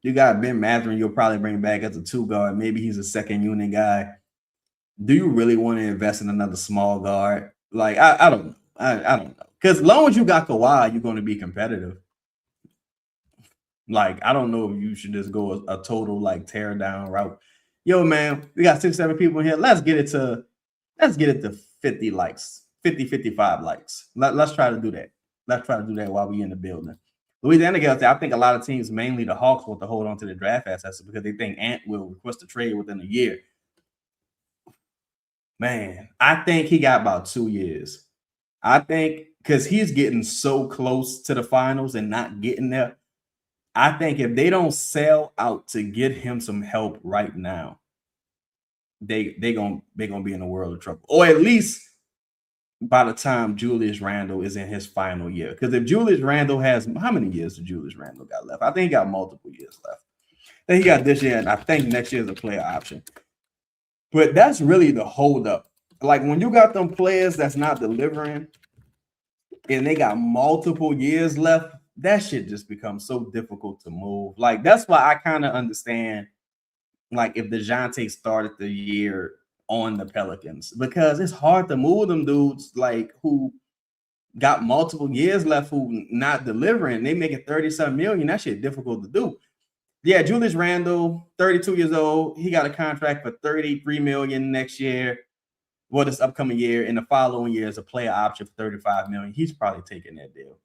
you got Ben Mathurin. You'll probably bring back as a 2 guard. Maybe he's a second unit guy. Do you really want to invest in another small guard? Like I don't know. I don't know. Because as long as you got Kawhi, you're going to be competitive. Like I don't know if you should just go a total like tear down route. Yo, man, we got 6-7 people in here. Let's get it to 50 likes, 50, 55 likes. Let's try to do that. Let's try to do that while we in the building. Louisiana girls say, I think a lot of teams, mainly the Hawks, want to hold on to the draft assets because they think Ant will request a trade within a year. Man, I think he got about 2 years. I think because he's getting so close to the finals and not getting there. I think if they don't sell out to get him some help right now, they're gonna be in a world of trouble. Or at least by the time Julius Randle is in his final year. Because if Julius Randle has how many years does Julius Randle got left? I think he got multiple years left. Then he got this year, and I think next year is a player option. But that's really the holdup. Like when you got them players that's not delivering and they got multiple years left, that shit just becomes so difficult to move. Like that's why I kind of understand like if DeJounte started the year on the Pelicans because it's hard to move them dudes like who got multiple years left who not delivering. They make it 37 million. That shit difficult to do. Yeah, Julius Randle, 32 years old. He got a contract for 33 million next year. Well, this upcoming year. In the following year is a player option for 35 million. He's probably taking that deal.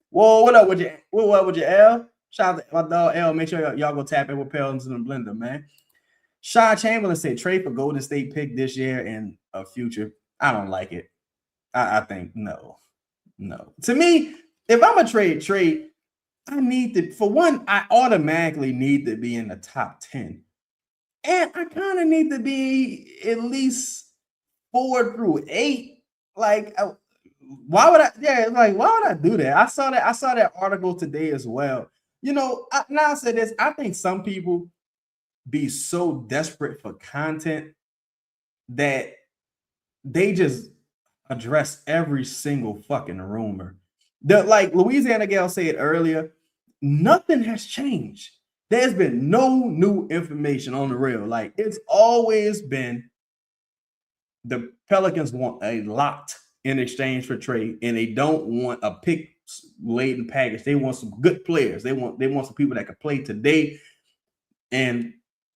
Whoa, what up with you? What up with you, L? Shout out to my dog L. Make sure y'all go tap in with Pelton's in the blender, man. Sean Chamberlain said trade for Golden State pick this year and a future. I don't like it. I think no. To me, if I'm a trade, I need to, for one, I automatically need to be in the top 10. And I kind of need to be at least 4 through 8. Like, why would I do that? I saw that article today as well. You know, now I say this, I think some people be so desperate for content that they just address every single fucking rumor. Like Louisiana Gal said earlier, nothing has changed. There's been no new information on the real. Like it's always been the Pelicans want a lot in exchange for Trae, and they don't want a pick-laden package. They want some good players. They want some people that can play today, and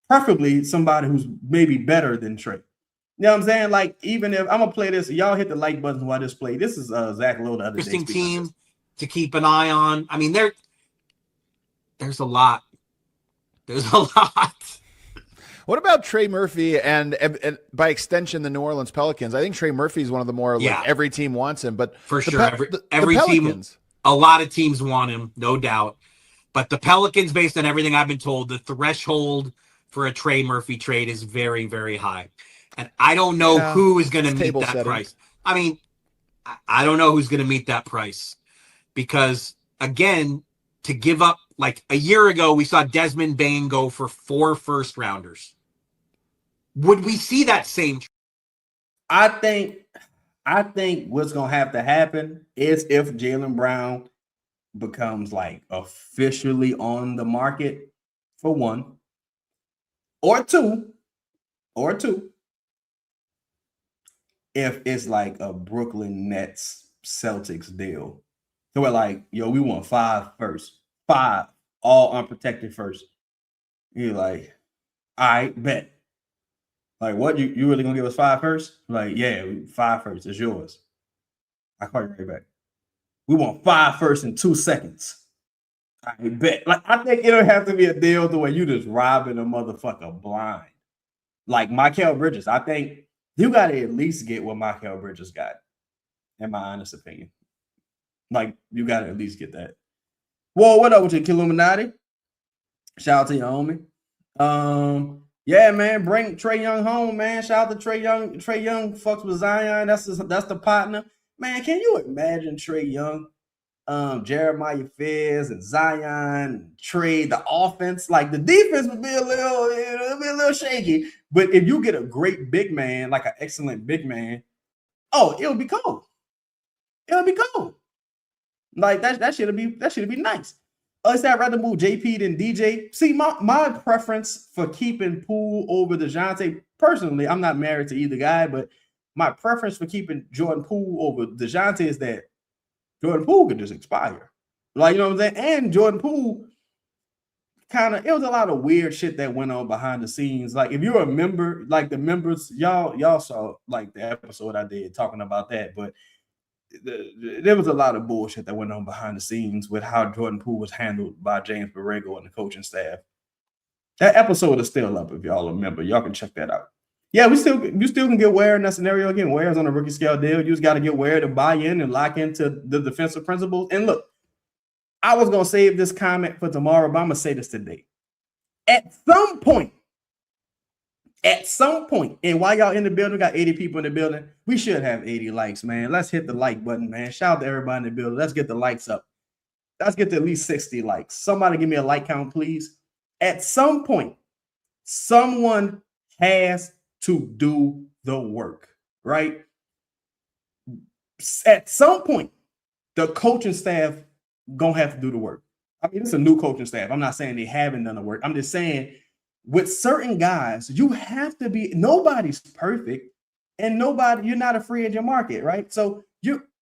preferably somebody who's maybe better than Trae. You know what I'm saying? Like, even if I'm gonna play this, y'all hit the like button while I just play. This is Zach Lowe. Interesting team to keep an eye on. I mean, they're There's a lot. There's a lot. What about Trey Murphy and by extension the New Orleans Pelicans? I think Trey Murphy is one of the more like every team wants him, but for sure, every team, a lot of teams want him, no doubt. But the Pelicans, based on everything I've been told, the threshold for a Trey Murphy trade is very, very high, and I don't know who is going to meet that price. I mean, I don't know who's going to meet that price because again, to give up like a year ago, we saw Desmond Bane go for 4 first-rounders. Would we see that same? I think what's gonna have to happen is if Jaylen Brown becomes like officially on the market for one, or two, if it's like a Brooklyn Nets Celtics deal. So we're like, yo, we want 5 first, 5 all unprotected first. You're like, all right, bet. Like, what? You really gonna give us 5 first? Like, yeah, 5 first. It's yours. I call you right back. We want 5 first in 2 seconds. I bet. Like, I think it'll have to be a deal the way you just robbing a motherfucker blind. Like Mikal Bridges. I think you gotta at least get what Mikal Bridges got, in my honest opinion. Like, you gotta at least get that. Whoa, what up with you, Illuminati? Shout out to your homie. Yeah, man, bring Trae Young home, man. Shout out to Trae Young. Trae Young fucks with Zion. That's the partner. Man, can you imagine Trae Young, Jeremiah Fez, and Zion, and Trae, the offense? Like, the defense would be a little shaky. But if you get a great big man, like an excellent big man, it'll be cold. It'll be cold. Like that should be nice. I'd rather move JP than DJ. See, my preference for keeping Poole over DeJounte, personally, I'm not married to either guy, but my preference for keeping Jordan Poole over DeJounte is that Jordan Poole could just expire. Like, you know what I'm saying? And Jordan Poole it was a lot of weird shit that went on behind the scenes. Like, if you're a member, like the members, y'all saw like the episode I did talking about that, but there was a lot of bullshit that went on behind the scenes with how Jordan Poole was handled by James Borrego and the coaching staff. That episode is still up if y'all remember. Y'all can check that out. Yeah, you still can get Ware in that scenario again. Ware's on a rookie scale deal. You just got to get Ware to buy in and lock into the defensive principles. And look, I was going to save this comment for tomorrow, but I'm going to say this today. At some point, and while y'all in the building, we got 80 people in the building, we should have 80 likes, man. Let's hit the like button, man. Shout out to everybody in the building. Let's get the likes up. Let's get to at least 60 likes. Somebody give me a like count, please. At some point, someone has to do the work, right? At some point, the coaching staff gonna have to do the work. I mean, it's a new coaching staff. I'm not saying they haven't done the work. I'm just saying with certain guys, you have to be, nobody's perfect, and you're not a free agent market, right? So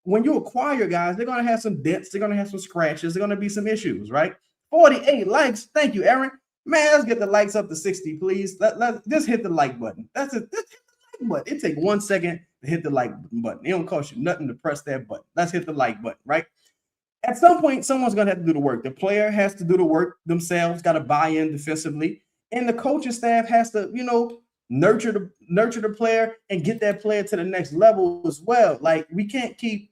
when you acquire guys, they're going to have some dents, they're going to have some scratches, they're going to be some issues, right? 48 likes. Thank you, Aaron. Man, let's get the likes up to 60, please. Let's just hit the like button. Just hit the like button. It takes 1 second to hit the like button. It don't cost you nothing to press that button. Let's hit the like button, right? At some point, someone's going to have to do the work. The player has to do the work themselves, got to buy in defensively. And the coaching staff has to, nurture the player and get that player to the next level as well. Like, we can't keep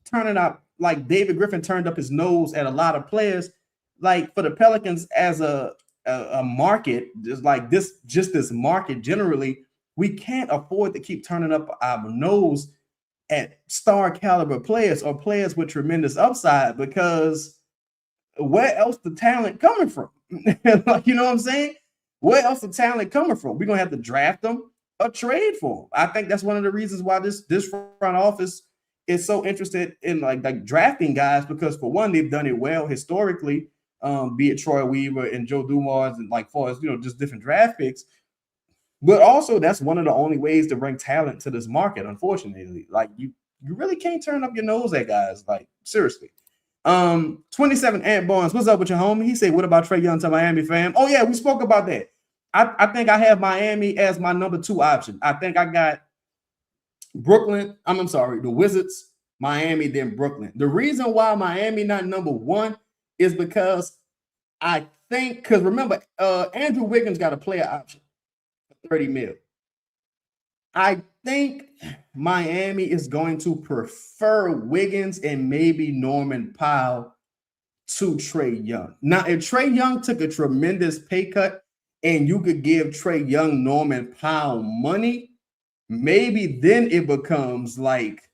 turning up, like David Griffin turned up his nose at a lot of players. Like, for the Pelicans as a market, just this market generally, we can't afford to keep turning up our nose at star caliber players or players with tremendous upside, because where else the talent coming from? Like, you know what I'm saying? Where else the talent coming from? We're gonna have to draft them or trade for them. I think that's one of the reasons why this front office is so interested in like drafting guys, because for one, they've done it well historically, be it Troy Weaver and Joe Dumars, and like far as just different draft picks. But also, that's one of the only ways to bring talent to this market. Unfortunately, like you really can't turn up your nose at guys. Like, seriously. 27 Ant Barnes, what's up with your homie? He said, what about Trae Young to Miami, fam? Oh, yeah, we spoke about that. I think I have Miami as my number 2 option. I think I got Brooklyn. The Wizards, Miami, then Brooklyn. The reason why Miami not number 1 is because I think because remember, Andrew Wiggins got a player option for $30 million. I think Miami is going to prefer Wiggins and maybe Norman Powell to Trae Young. Now, if Trae Young took a tremendous pay cut and you could give Trae Young Norman Powell money, maybe then it becomes like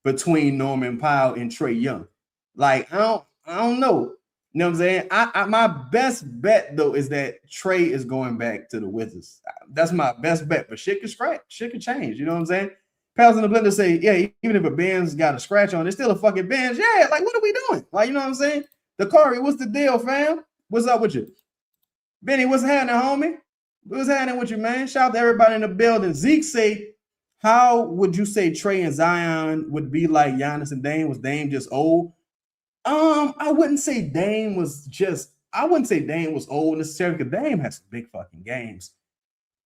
between Norman Powell and Trae Young. Like, I don't know. You know what I'm saying? My best bet though is that Trae is going back to the Wizards. That's my best bet. But shit could change. You know what I'm saying? Pals in the blender say, yeah, even if a band's got a scratch on, it's still a fucking band. Yeah, like what are we doing? Like, you know what I'm saying? Dakari, what's the deal, fam? What's up with you? Benny, what's happening, homie? What's happening with you, man? Shout out to everybody in the building. Zeke say, how would you say Trae and Zion would be like Giannis and Dame? Was Dame just old? I wouldn't say Dame was old necessarily because Dame has some big fucking games.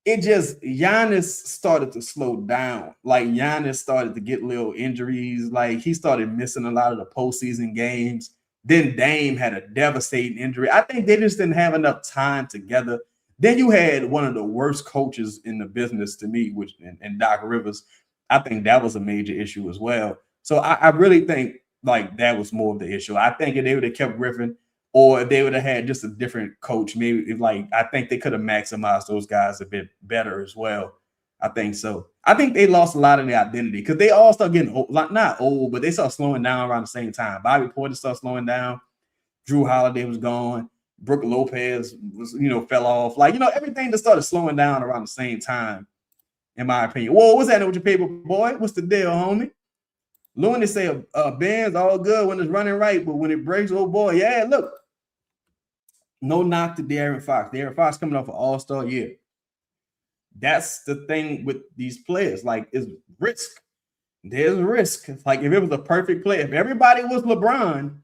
It just Giannis started to slow down. Like Giannis started to get little injuries. Like he started missing a lot of the postseason games. Then Dame had a devastating injury. I think they just didn't have enough time together. Then you had one of the worst coaches in the business to me, which and Doc Rivers. I think that was a major issue as well. So I really think like that was more of the issue. I think if they would have kept Griffin, or if they would have had just a different coach, maybe I think they could have maximized those guys a bit better as well. I think so. I think they lost a lot of their identity because they all start getting old, like not old, but they start slowing down around the same time. Bobby Portis started slowing down. Drew Holiday was gone. Brooke Lopez was, fell off. Like, everything just started slowing down around the same time, in my opinion. Whoa, what's happening with your paper, boy? What's the deal, homie? Looney say Ben's all good when it's running right, but when it breaks, oh boy, yeah, look. No knock to De'Aaron Fox. De'Aaron Fox coming off an all-star year. That's the thing with these players. Like, it's risk. There's risk. It's like if it was a perfect play, if everybody was LeBron,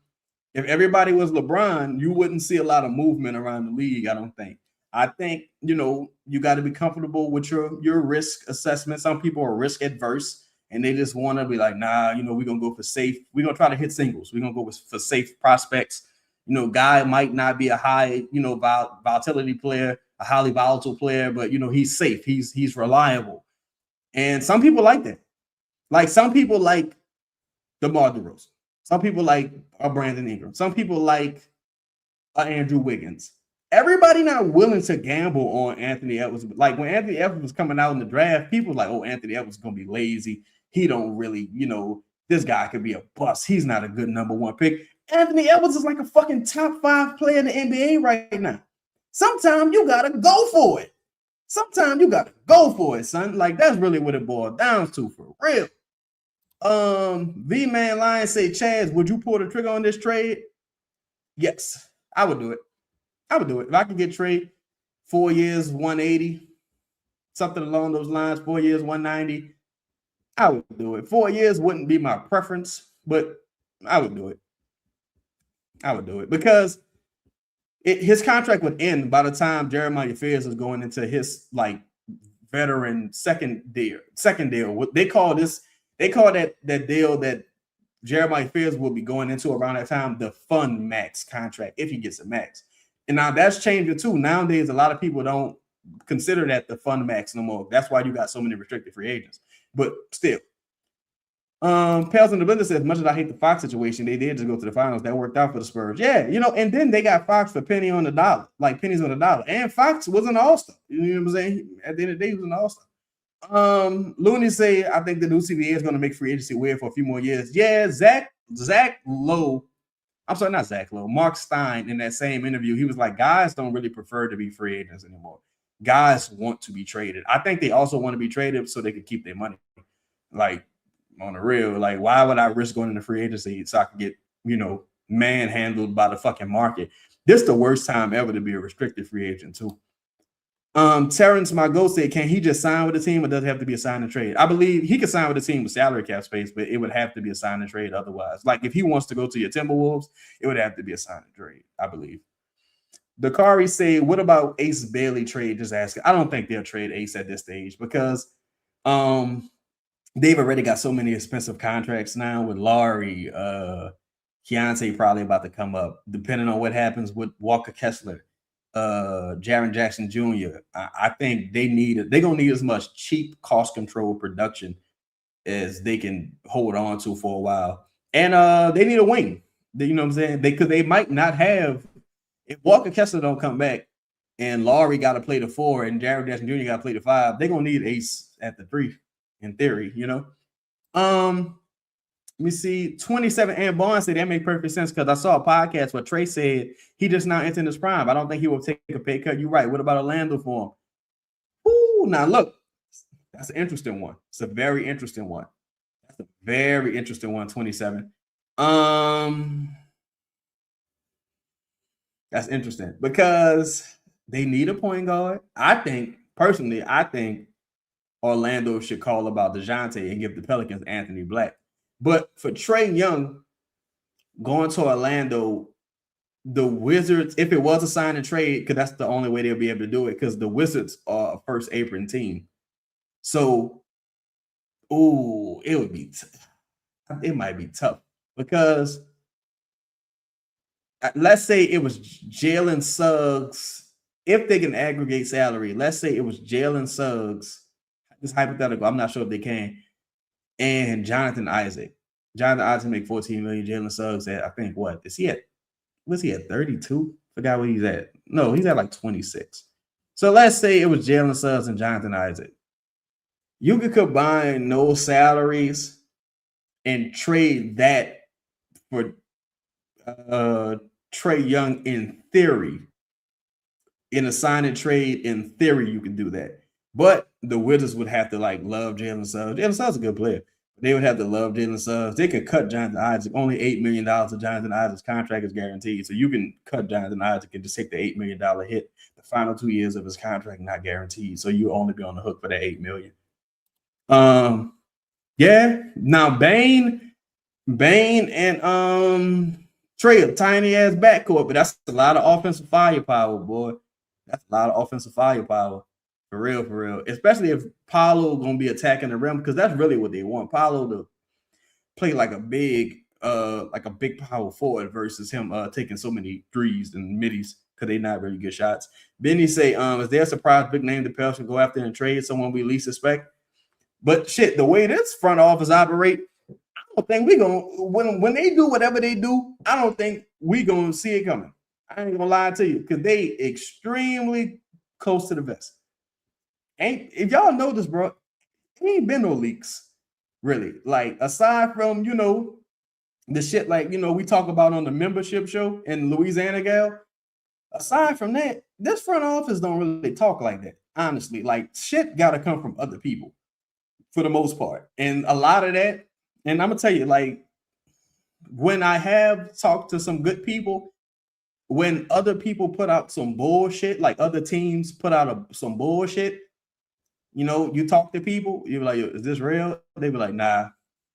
you wouldn't see a lot of movement around the league, I don't think. I think, you got to be comfortable with your risk assessment. Some people are risk adverse. And they just want to be like, nah, we're going to go for safe. We're going to try to hit singles. We're going to go for safe prospects. Guy might not be a high, volatility player, a highly volatile player, but, he's safe. He's reliable. And some people like that. Like some people like DeMar DeRozan. Some people like Brandon Ingram. Some people like Andrew Wiggins. Everybody not willing to gamble on Anthony Edwards. Like when Anthony Edwards was coming out in the draft, people were like, oh, Anthony Edwards is going to be lazy. He don't really, this guy could be a bust. He's not a good number one pick. Anthony Edwards is like a fucking top 5 player in the NBA right now. Sometimes you got to go for it. Sometimes you got to go for it, son. Like that's really what it boils down to for real. V-Man Lion say, Chaz, would you pull the trigger on this trade? Yes, I would do it. If I could get Trae 4 years, 180, something along those lines, 4 years, 190, I would do it. 4 years wouldn't be my preference, but I would do it. Because his contract would end by the time Jeremiah Fears is going into his like veteran second deal. They call that deal that Jeremiah Fears will be going into around that time the fun max contract if he gets a max. And now that's changing too. Nowadays, a lot of people don't consider that the fun max no more. That's why you got so many restricted free agents. But still, Pals in the Blender says, as much as I hate the Fox situation, they did just go to the finals. That worked out for the Spurs. Yeah, and then they got Fox for pennies on the dollar. And Fox was an all-star. You know what I'm saying? At the end of the day, he was an all-star. Looney say, I think the new CBA is going to make free agency weird for a few more years. Yeah, Mark Stein in that same interview, he was like, guys don't really prefer to be free agents anymore. Guys want to be traded. I think they also want to be traded so they can keep their money. Like, on the real, like, why would I risk going into free agency so I could get, manhandled by the fucking market? This is the worst time ever to be a restricted free agent, too. Terrence Margot said, can he just sign with the team or does it have to be a sign and trade? I believe he could sign with the team with salary cap space, but it would have to be a sign and trade otherwise. Like, if he wants to go to your Timberwolves, it would have to be a sign and trade, I believe. Dakari said, what about Ace Bailey trade? Just asking. I don't think they'll trade Ace at this stage because they've already got so many expensive contracts now with Laurie, Keontae probably about to come up, depending on what happens with Walker Kessler, Jaren Jackson Jr. I think they're gonna need as much cheap cost control production as they can hold on to for a while. And they need a wing. You know what I'm saying? They might not have, if Walker Kessler don't come back and Laurie got to play the 4 and Jaren Jackson Jr. got to play the 5, they're gonna need Ace at the 3, in theory, you know. Let me see. 27 and Bond said that made perfect sense because I saw a podcast where Trae said he just now entering his prime. I don't think he will take a pay cut. You're right. What about Orlando for him? Ooh, now look, that's an interesting one. It's a very interesting one. That's a very interesting one. 27. That's interesting because they need a point guard. I think Orlando should call about DeJounte and give the Pelicans Anthony Black. But for Trae Young going to Orlando, the Wizards, if it was a sign and trade, because that's the only way they'll be able to do it, because the Wizards are a first apron team. So, it might be tough because let's say it was Jalen Suggs. If they can aggregate salary, let's say it was Jalen Suggs. It's hypothetical. I'm not sure if they can. And Jonathan Isaac. Jonathan Isaac make $14 million. Jalen Suggs at, I think, what? Was he at 32? Forgot what he's at. No, he's at like 26. So let's say it was Jalen Suggs and Jonathan Isaac. You could combine those salaries and trade that for Trae Young in theory. In a sign and trade, in theory, you can do that. But the Wizards would have to love Jalen Suggs. Jalen Suggs is a good player. They would have to love Jalen Suggs. They could cut Jonathan Isaac. Only $8 million of Jonathan Isaac's contract is guaranteed. So you can cut Jonathan Isaac and just take the $8 million hit. The final 2 years of his contract not guaranteed. So you only be on the hook for that $8 million. Yeah. Now Bane and Trae, a tiny ass backcourt, but that's a lot of offensive firepower, boy. That's a lot of offensive firepower. For real. Especially if Paolo gonna be attacking the rim, because that's really what they want. Paolo to play like a big power forward versus him taking so many threes and middies because they're not really good shots. Benny say, is there a surprise big name the Pelicans go after and trade someone we least expect? But shit, the way this front office operate, I don't think we gonna when they do whatever they do, I don't think we gonna see it coming. I ain't gonna lie to you, because they extremely close to the vest. If y'all know this, bro, there ain't been no leaks, really. Like, aside from, the shit we talk about on the membership show in Louisiana, Gal. Aside from that, this front office don't really talk like that, honestly. Like, shit gotta come from other people for the most part. And a lot of that, and I'm gonna tell you, when I have talked to some good people, when other people put out some bullshit, like other teams put out some bullshit, you talk to people, you're like, is this real? They be like, nah,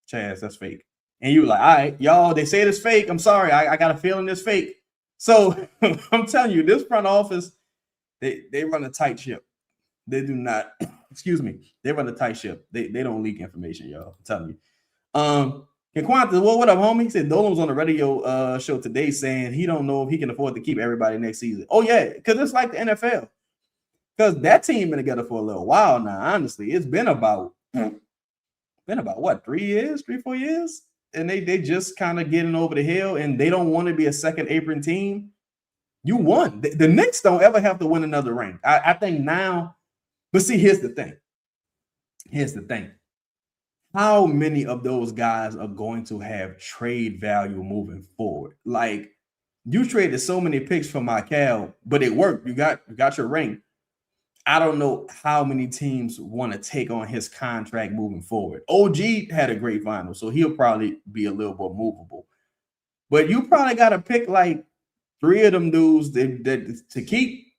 Chaz, that's fake. And you're like, all right, y'all, they say it's fake. I'm sorry, I got a feeling it's fake. So I'm telling you, this front office, they run a tight ship. They do not, excuse me, they run a tight ship. They don't leak information, y'all. I'm telling you. Quanta, what up, homie? He said Dolan was on the radio show today saying he don't know if he can afford to keep everybody next season. Oh, yeah, because it's like the NFL. Because that team been together for a little while now, honestly. It's been about what, 3 years, 4 years? And they just kind of getting over the hill, and they don't want to be a second apron team. You won. The Knicks don't ever have to win another ring. I think now, but see, here's the thing. How many of those guys are going to have trade value moving forward? Like, you traded so many picks for Michael, but it worked. You got your ring. I don't know how many teams want to take on his contract moving forward. OG had a great final, so he'll probably be a little more movable. But you probably got to pick like 3 of them dudes that to keep,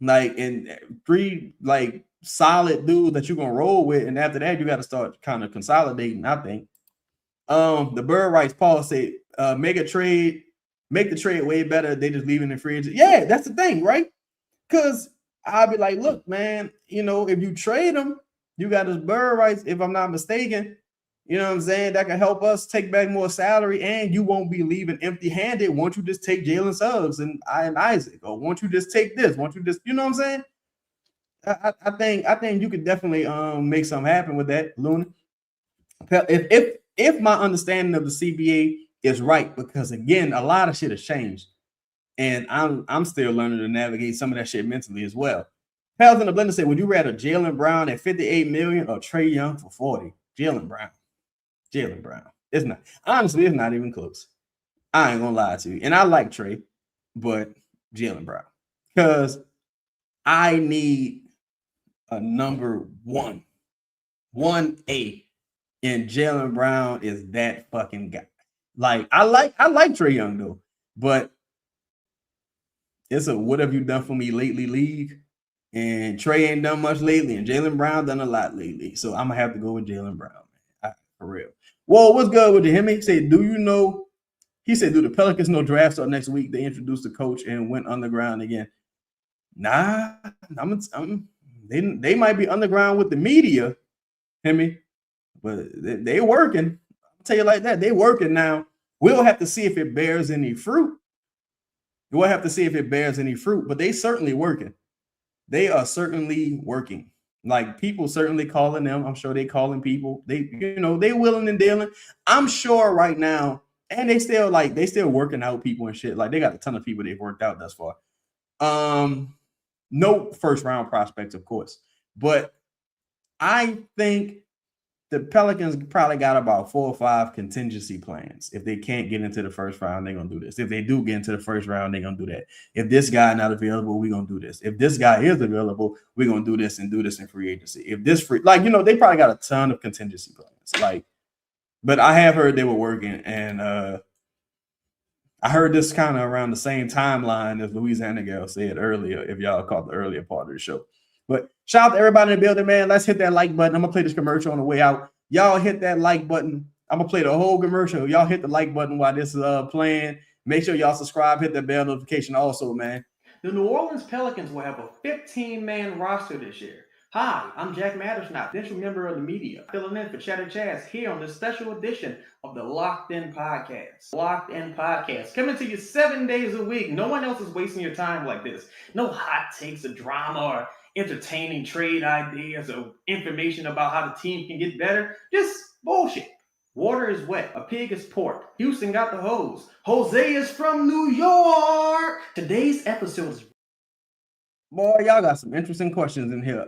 and 3 solid dudes that you're gonna roll with, and after that you got to start kind of consolidating. I think. The Bird Rights Paul said, make the trade way better. They just leaving the free agent. Yeah, that's the thing, right? Because I'll be like, look, man, if you trade them, you got this Bird Rights, if I'm not mistaken, You know what I'm saying? That can help us take back more salary, and you won't be leaving empty-handed. Won't you just take Jalen Suggs and Isaac, or won't you just take this? Won't you just, you know what I'm saying? I think you could definitely make something happen with that, Luna. If my understanding of the CBA is right, because again, a lot of shit has changed, and I'm still learning to navigate some of that shit mentally as well. Pals in the Blender said, would you rather Jalen Brown at $58 million or Trae Young for 40? Jalen Brown. It's not, honestly, it's not even close. I ain't gonna lie to you. And I like Trae, but Jalen Brown. Because I need a number 1A. And Jalen Brown is that fucking guy. Like, I like Trae Young though, but it's a what have you done for me lately league. And Trae ain't done much lately, and Jalen Brown done a lot lately. So I'm gonna have to go with Jalen Brown, man. For real. Whoa, what's good with him? He said, do you know? He said, do the Pelicans know draft start next week? They introduced the coach and went underground again. Nah, they might be underground with the media, Hemi, but they working. I'll tell you like that. They working now. We'll have to see if it bears any fruit. We'll have to see if it bears any fruit, but they certainly working. They are certainly working. Like, people certainly calling them. I'm sure they calling people. They willing and dealing. I'm sure right now, and they still working out people and shit. Like, they got a ton of people they've worked out thus far. No first round prospects, of course, but I think the Pelicans probably got about 4 or 5 contingency plans. If they can't get into the first round, they're gonna do this. If they do get into the first round, they're gonna do that. If this guy not available, we're gonna do this. If this guy is available, we're gonna do this in free agency. If this free, they probably got a ton of contingency plans. But I have heard they were working, and I heard this kind of around the same timeline as Louisiana Girl said earlier, if y'all caught the earlier part of the show. But shout out to everybody in the building, man. Let's hit that like button. I'm going to play this commercial on the way out. Y'all hit that like button. I'm going to play the whole commercial. Y'all hit the like button while this is playing. Make sure y'all subscribe, hit that bell notification also, man. The New Orleans Pelicans will have a 15-man roster this year. Hi, I'm Jack Mattersnot, potential member of the media, filling in for chedda-chaz here on this special edition of the Locked In Podcast. Locked In Podcast, coming to you 7 days a week. No one else is wasting your time like this. No hot takes or drama or entertaining trade ideas or information about how the team can get better. Just bullshit. Water is wet. A pig is pork. Houston got the hose. Jose is from New York. Today's episode is... Boy, y'all got some interesting questions in here.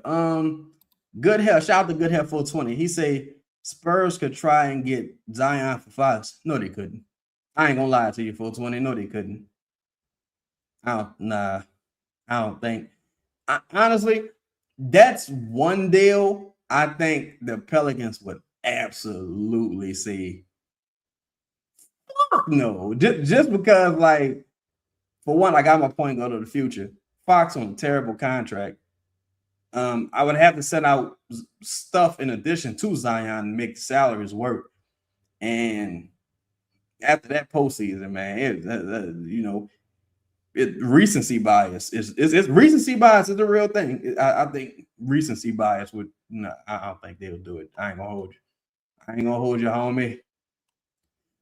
Good Hair. Shout out to Good Hair 420. He say Spurs could try and get Zion for Fox. No, they couldn't. I ain't gonna lie to you, 420. No, they couldn't. I don't think. Honestly, that's one deal I think the Pelicans would absolutely say fuck no. Just because, like, for one, I got my point guard of the future. Fox on a terrible contract. I would have to send out stuff in addition to Zion and make the salaries work. And after that postseason, man, recency bias is recency bias is the real thing. I think recency bias would. No, I don't think they'll do it. I ain't gonna hold you. I ain't gonna hold you, homie.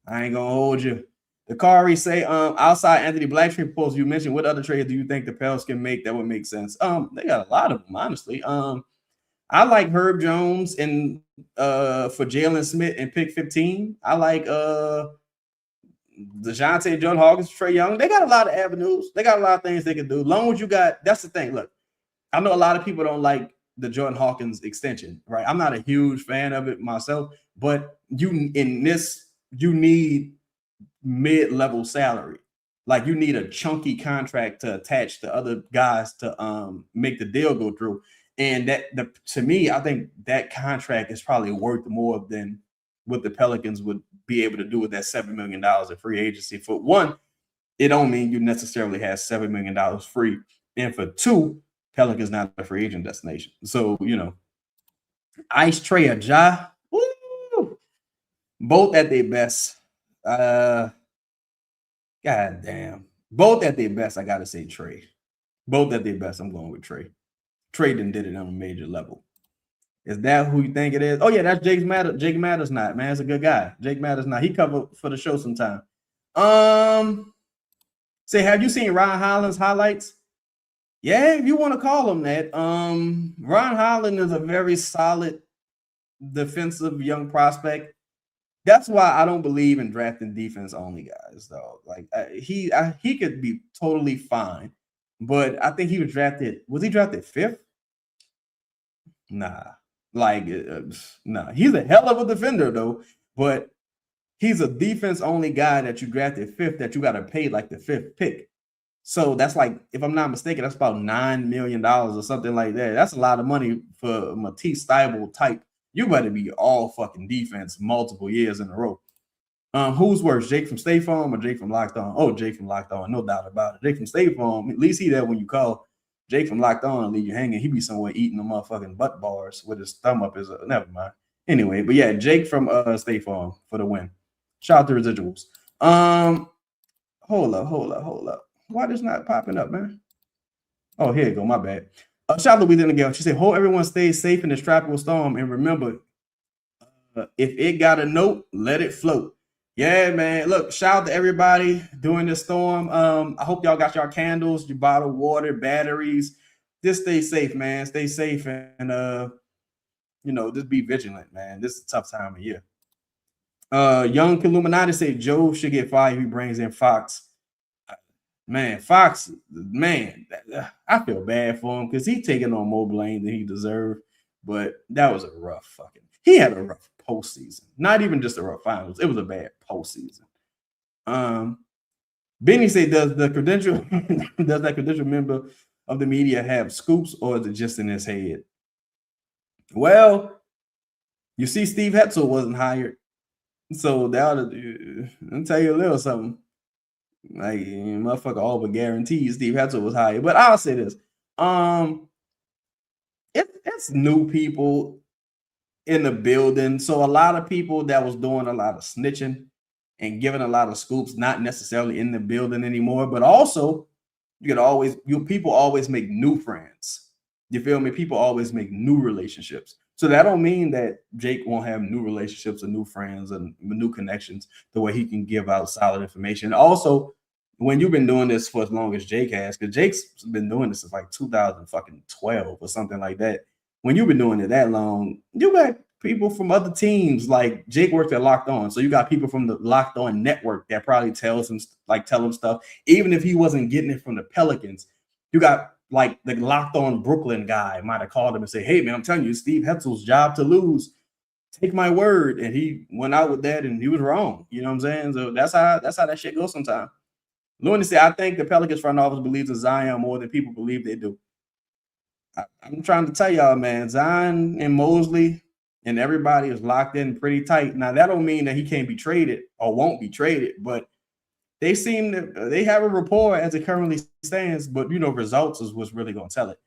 I ain't gonna hold you. The Kari say, outside Anthony Blackstreet proposal you mentioned, what other trades do you think the Pels can make that would make sense? They got a lot of them, honestly. I like Herb Jones and for Jalen Smith and pick 15. I like DeJounte, Jordan Hawkins, Trae Young. They got a lot of avenues. They got a lot of things they can do. Long as you got, that's the thing. Look, I know a lot of people don't like the Jordan Hawkins extension, right? I'm not a huge fan of it myself, but you need mid-level salary. Like, you need a chunky contract to attach to other guys to make the deal go through. And to me, I think that contract is probably worth more than what the Pelicans would be able to do with that $7 million in free agency. For one, it don't mean you necessarily have $7 million free. And for two, Pelicans not a free agent destination. So, Ice, Trae, or Ja, both at their best. God damn. Both at their best, I got to say Trae. Both at their best, I'm going with Trae. Trae did it on a major level. Is that who you think it is? Oh yeah, that's Jake Matters. Jake Matters not, man. It's a good guy. Jake Matters not. He covered for the show sometime. Say, have you seen Ron Holland's highlights? Yeah, if you want to call him that. Ron Holland is a very solid defensive young prospect. That's why I don't believe in drafting defense only guys, though. Like he could be totally fine, but I think he was drafted. Was he drafted 5th? Nah, like nah. He's a hell of a defender though, but he's a defense only guy that you drafted 5th that you got to pay like the 5th pick. So that's like, if I'm not mistaken, that's about $9 million or something like that. That's a lot of money for Matisse Thybulle type. You better be all fucking defense multiple years in a row. Who's worse, Jake from State Farm or Jake from Locked On? Oh, Jake from Locked On, no doubt about it. Jake from State Farm, at least he there when you call. Jake from Locked On leave you hanging. He be somewhere eating the motherfucking butt bars with his thumb up his. Never mind. Anyway, but yeah, Jake from State Farm for the win. Shout out to residuals. Hold up. Why this not popping up, man? Oh, here you go. My bad. Shout out to Louisiana Girl. She said, hope everyone stays safe in this tropical storm. And remember, if it got a note, let it float. Yeah, man. Look, shout out to everybody during this storm. I hope y'all got your candles, your bottled water, batteries. Just stay safe, man. Stay safe and just be vigilant, man. This is a tough time of year. Young Illuminati said Joe should get fired if he brings in Fox. Man, Fox, man, I feel bad for him because he's taking on more blame than he deserved. But that was a rough fucking. He had a rough postseason. Not even just a rough finals. It was a bad postseason. Benny said, does that credential member of the media have scoops, or is it just in his head? Well, you see, Steve Hetzel wasn't hired. So that let me tell you a little something. Like, motherfucker, all but guaranteed Steve Hetzel was hired. But I'll say this. It's new people in the building. So a lot of people that was doing a lot of snitching and giving a lot of scoops, not necessarily in the building anymore, but also people always make new friends. You feel me? People always make new relationships. So that don't mean that Jake won't have new relationships and new friends and new connections the way he can give out solid information. Also, when you've been doing this for as long as Jake has, because Jake's been doing this since like 2012 or something like that. When you've been doing it that long, you got people from other teams. Like Jake worked at Locked On, so you got people from the Locked On network that probably tell him stuff. Even if he wasn't getting it from the Pelicans, you got like the Locked On Brooklyn guy might have called him and say, "Hey man, I'm telling you, Steve Hetzel's job to lose. Take my word." And he went out with that, and he was wrong. You know what I'm saying? So that's how that shit goes sometimes. Looney said, "I think the Pelicans front office believes in Zion more than people believe they do." I'm trying to tell y'all, man, Zion and Mosley and everybody is locked in pretty tight. Now that don't mean that he can't be traded or won't be traded, but they have a rapport as it currently stands, but results is what's really gonna tell it.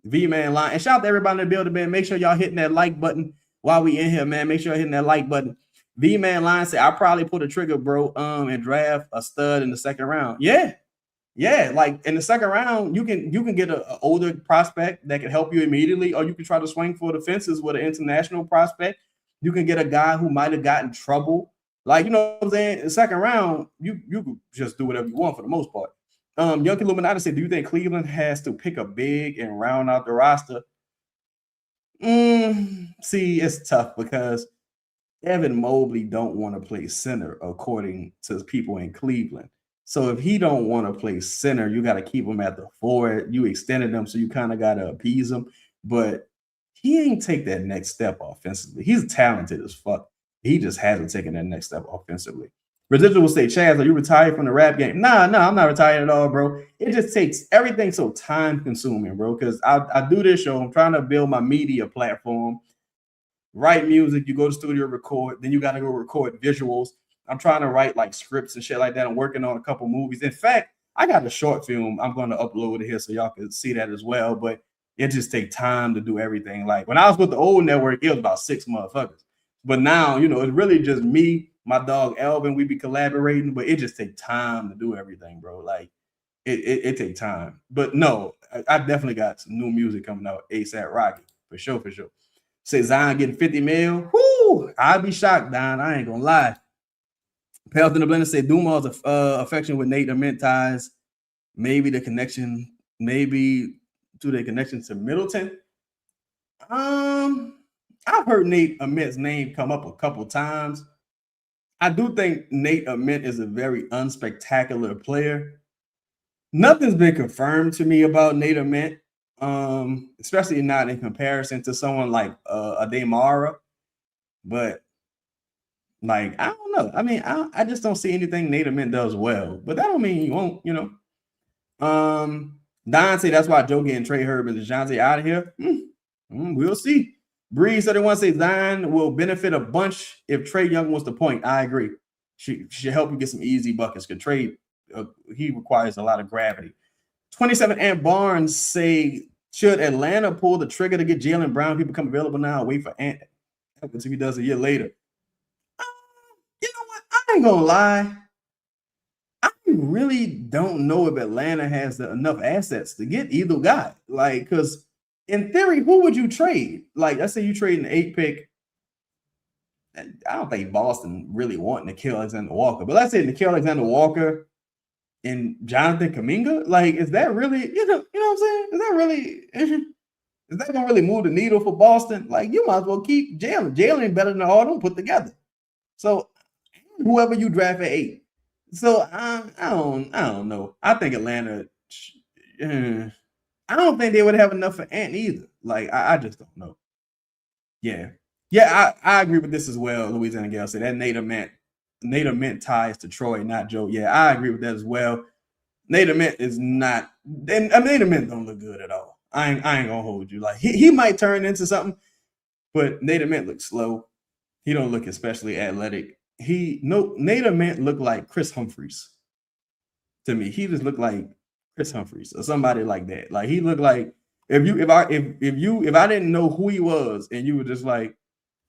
V-Man line, and shout out to everybody in the building, man. Make sure y'all hitting that like button while we in here, man. Make sure you're hitting that like button. V-Man line said, "I'll probably pull the trigger, bro, and draft a stud in the second round." Yeah, like in the second round, you can get an older prospect that can help you immediately, or you can try to swing for the fences with an international prospect. You can get a guy who might have gotten trouble. Like, you know what I'm saying? In the second round, you could just do whatever you want for the most part. Young Illuminati said, "Do you think Cleveland has to pick a big and round out the roster?" See, it's tough because Evan Mobley don't want to play center, according to people in Cleveland. So if he don't want to play center, you got to keep him at the forward. You extended him, so you kind of got to appease him. But he ain't take that next step offensively. He's talented as fuck. He just hasn't taken that next step offensively. Residual will say, "Chaz, are you retired from the rap game?" Nah, I'm not retired at all, bro. It just takes everything so time consuming, bro, because I do this show. I'm trying to build my media platform. Write music, you go to studio, record, then you got to go record visuals. I'm trying to write like scripts and shit like that. I'm working on a couple movies. In fact, I got a short film I'm going to upload it here so y'all can see that as well. But it just takes time to do everything. Like when I was with the old network, it was about 6 motherfuckers. But now, it's really just me, my dog Elvin. We be collaborating, but it just takes time to do everything, bro. Like it takes time. But no, I definitely got some new music coming out ASAP Rocky For sure. Say Zion getting 50 mil. Whoo! I'd be shocked, Don. I ain't gonna lie. Pelton the Blender said Dumal's affection with Nate Ament ties. Maybe the connection, maybe to the connection to Middleton. I've heard Nate Ament's name come up a couple times. I do think Nate Ament is a very unspectacular player. Nothing's been confirmed to me about Nate Ament, especially not in comparison to someone like a Damara. But like, I don't know. I mean, I just don't see anything Nate Ament does well. But that don't mean he won't, you know. Don say that's why Joe getting Trae Herb and DeJounte out of here. We'll see. Breeze 31 says Zion will benefit a bunch if Trae Young was the point. I agree. She should help you get some easy buckets. Because Trae, he requires a lot of gravity. 27 Ant Barnes say, should Atlanta pull the trigger to get Jaylen Brown? He become available now. Wait for Ant. Happens if he does a year later. You know what? I ain't gonna lie. I really don't know if Atlanta has enough assets to get either guy. Like, because in theory, who would you trade? Like, let's say you trade an 8 pick. I don't think Boston really want Nickeil Alexander-Walker, but let's say Nickeil Alexander-Walker and Jonathan Kuminga. Like, is that really, you know what I'm saying? Is that gonna really move the needle for Boston? Like, you might as well keep Jaylen. Jaylen better than all of them put together. So whoever you draft at 8. So I don't know. I think Atlanta. I don't think they would have enough for Ant either. Like, I just don't know. Yeah, I agree with this as well. Louisiana Gale said that Nate Ament ties to Troy, not Joe. Yeah, I agree with that as well. Nate Ament is not. Nate Ament don't look good at all. I ain't gonna hold you. Like, he might turn into something, but Nate Ament looks slow. He don't look especially athletic. Nate Ament looked like Chris Humphries to me. He just looked like Chris Humphries or somebody like that. Like, he looked like if I didn't know who he was and you were just like,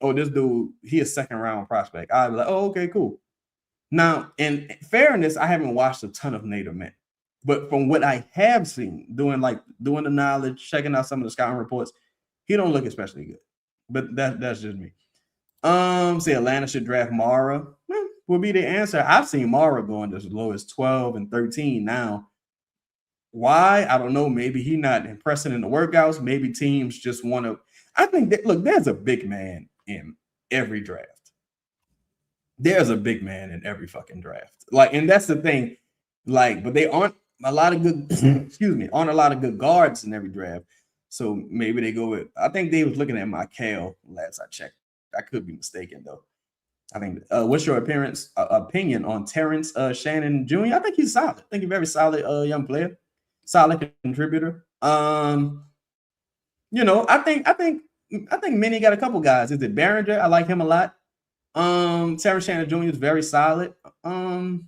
oh, this dude, he a second round prospect, I'd be like, oh, okay, cool. Now, in fairness, I haven't watched a ton of Nate Ament, but from what I have seen, doing the knowledge, checking out some of the scouting reports, he don't look especially good. But that's just me. Say Atlanta should draft Mara. Will be the answer. I've seen Mara going as low as 12 and 13 now. Why? I don't know. Maybe he's not impressing in the workouts. Maybe teams just want to. I think that, look, there's a big man in every draft. There's a big man in every fucking draft. Like, and that's the thing. Like, but they aren't a lot of good, aren't a lot of good guards in every draft. So maybe they go with, I think they was looking at Michael last I checked. I could be mistaken though. I think. What's your opinion on Terrence Shannon Jr.? I think he's solid. I think he's a very solid young player, solid contributor. I think Minnie got a couple guys. Is it Behringer? I like him a lot. Terrence Shannon Jr. is very solid. I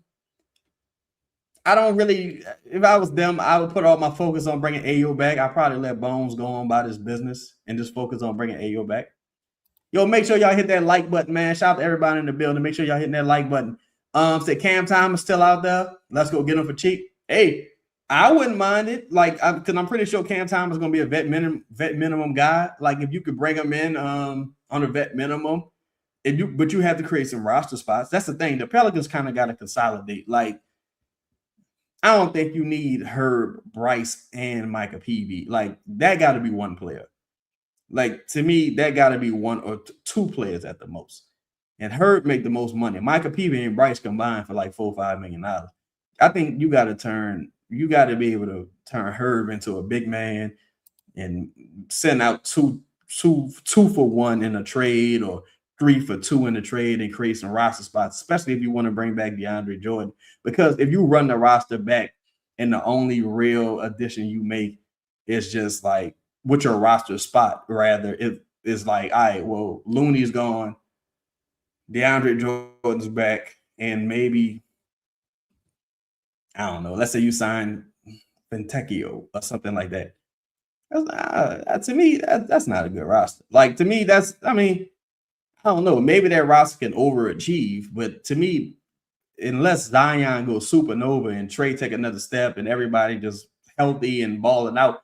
don't really. If I was them, I would put all my focus on bringing Ayo back. I'd probably let Bones go on about his business and just focus on bringing Ayo back. Yo, make sure y'all hit that like button, man. Shout out to everybody in the building. Make sure y'all hitting that like button. Say Cam Thomas still out there. Let's go get him for cheap. Hey, I wouldn't mind it. Like, because I'm pretty sure Cam Thomas is gonna be a vet minimum guy. Like, if you could bring him in on a vet minimum, but you have to create some roster spots. That's the thing. The Pelicans kind of got to consolidate. Like, I don't think you need Herb, Bryce, and Micah Peavy. Like, that got to be one player. Like, to me, that got to be one or two players at the most. And Herb make the most money. Micah Peavy and Bryce combined for like $4 or $5 million. I think you got to be able to turn Herb into a big man and send out two for one in a trade or 3 for 2 in the trade and create some roster spots, especially if you want to bring back DeAndre Jordan. Because if you run the roster back and the only real addition you make is just like, what's your roster spot? Rather, it is like, all right, well, Looney's gone, DeAndre Jordan's back, and maybe, I don't know, let's say you sign Benteke or something like that. To me, that's not a good roster. Like, to me, I don't know, maybe that roster can overachieve, but to me, unless Zion goes supernova and Trae take another step and everybody just healthy and balling out,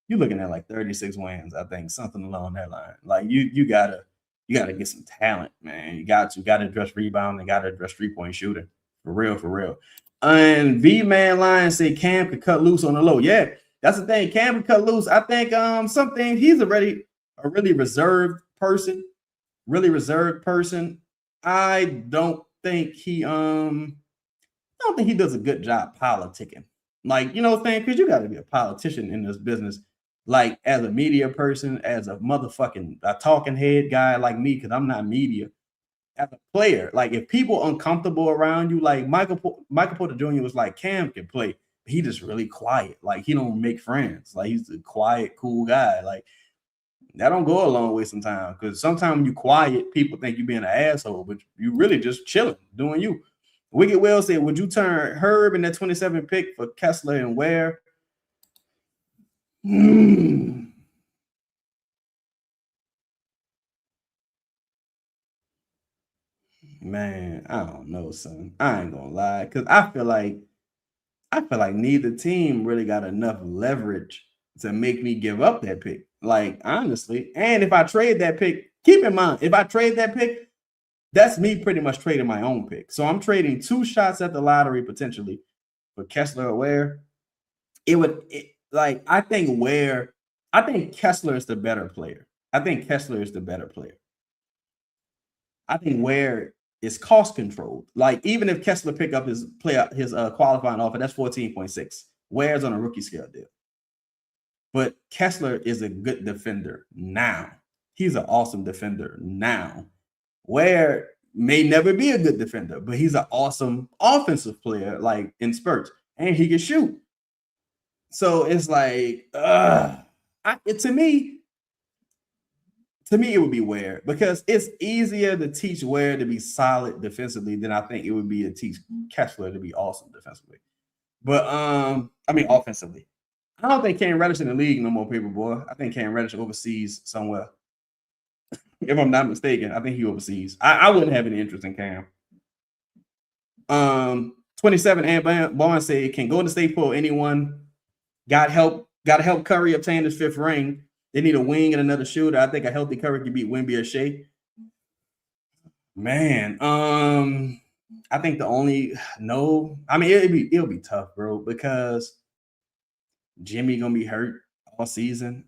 you're looking at like 36 wins, I think, something along that line. Like you gotta get some talent, man. You got to address rebounding, got to address 3-point shooting. For real. And V-Man Lion said Cam could cut loose on the low. Yeah, that's the thing. Cam could cut loose. I think something he's already a really reserved person. I don't think he does a good job politicking. Like, you know what I'm saying? Because you got to be a politician in this business. Like, as a media person, as a motherfucking talking head guy like me, because I'm not media. As a player, like if people uncomfortable around you, like Michael Porter Jr. was like, Cam can play, but he just really quiet. Like he don't make friends. Like he's a quiet, cool guy. Like that don't go a long way sometimes, because sometimes when you quiet, people think you being an asshole, but you really just chilling, doing you. Wicked Will said, would you turn Herb in that 27 pick for Kessler and Ware? Man, I don't know, son. I ain't gonna lie, because I feel like neither team really got enough leverage to make me give up that pick. Like, honestly. And if I trade that pick, keep in mind, if I trade that pick, that's me pretty much trading my own pick. So I'm trading 2 shots at the lottery potentially for Kessler or Ware. I think Kessler is the better player. I think Ware is cost controlled. Like, even if Kessler pick up his qualifying offer, that's 14.6. Ware's on a rookie scale deal. But Kessler is a good defender now. He's an awesome defender now. Ware may never be a good defender, but he's an awesome offensive player, like in spurts, and he can shoot. So it's like, to me, it would be Ware, because it's easier to teach Ware to be solid defensively than I think it would be to teach Kessler to be awesome defensively. But offensively. I don't think Cam Reddish in the league no more, paper boy. I think Cam Reddish overseas somewhere. If I'm not mistaken, I think he overseas. I wouldn't have any interest in Cam. 27 and Barnes said, can Golden State pull anyone? Got help Curry obtain his 5th ring. They need a wing and another shooter. I think a healthy Curry could beat Wemby or Shea. Man, I think it'll be tough, bro, because Jimmy gonna be hurt all season.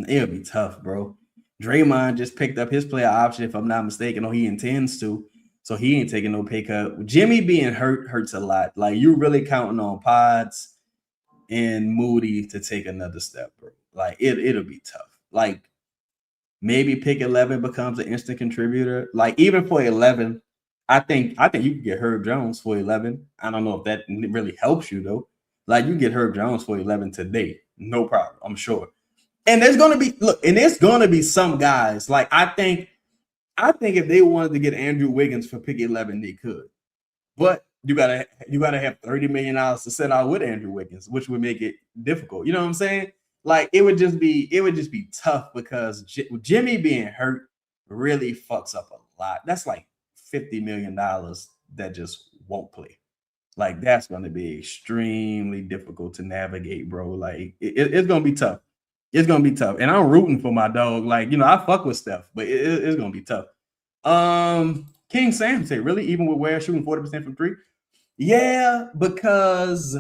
It'll be tough, bro. Draymond just picked up his player option, if I'm not mistaken, or he intends to. So he ain't taking no pay cut. Jimmy being hurt hurts a lot. Like, you really counting on Pods and Moody to take another step, bro. Like, it'll be tough. Like, maybe pick 11 becomes an instant contributor. Like, even for 11, I think you could get Herb Jones for 11. I don't know if that really helps you, though. Like, you get Herb Jones for 11 today. No problem, I'm sure. And there's going to be some guys. Like, I think if they wanted to get Andrew Wiggins for pick 11, they could. But you gotta have $30 million to set out with Andrew Wiggins, which would make it difficult. You know what I'm saying? Like, it would just be tough, because Jimmy being hurt really fucks up a lot. That's like $50 million that just won't play. Like, that's going to be extremely difficult to navigate, bro. Like, it's going to be tough. It's going to be tough. And I'm rooting for my dog. Like, I fuck with Steph, but it's going to be tough. King Sam said, really, even with Ware shooting 40% from 3? Yeah, because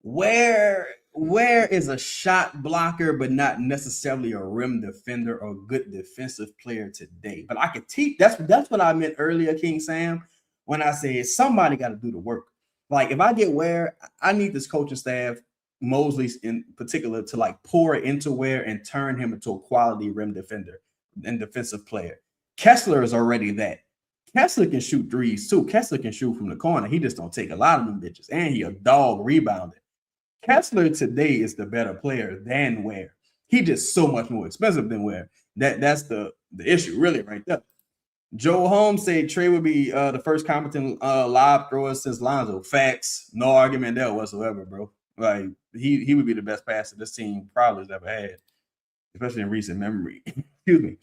Ware is a shot blocker, but not necessarily a rim defender or good defensive player today. But I could teach. That's what I meant earlier, King Sam, when I said somebody got to do the work. Like, if I get Ware, I need this coaching staff, Mosley in particular, to like pour into Ware and turn him into a quality rim defender and defensive player. Kessler is already that. Kessler can shoot threes too. Kessler can shoot from the corner. He just don't take a lot of them bitches. And he a dog rebounder. Kessler today is the better player than Ware. He just so much more expensive than Ware. That's the issue, really, right there. Joe Holmes said Trae would be the first competent lob thrower since Lonzo. Facts. No argument there whatsoever, bro. Like, he would be the best passer this team probably has ever had, especially in recent memory. Excuse me.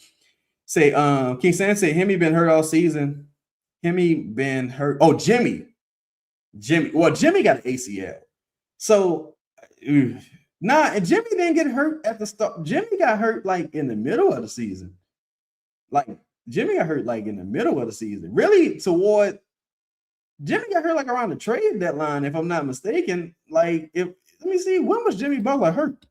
Say, King Sam said Hemi been hurt all season. Hemi been hurt. Oh, Jimmy. Jimmy got an ACL. So, and Jimmy didn't get hurt at the start. Jimmy got hurt like in the middle of the season. Really, Jimmy got hurt like around the trade deadline, if I'm not mistaken. Let me see, when was Jimmy Butler hurt?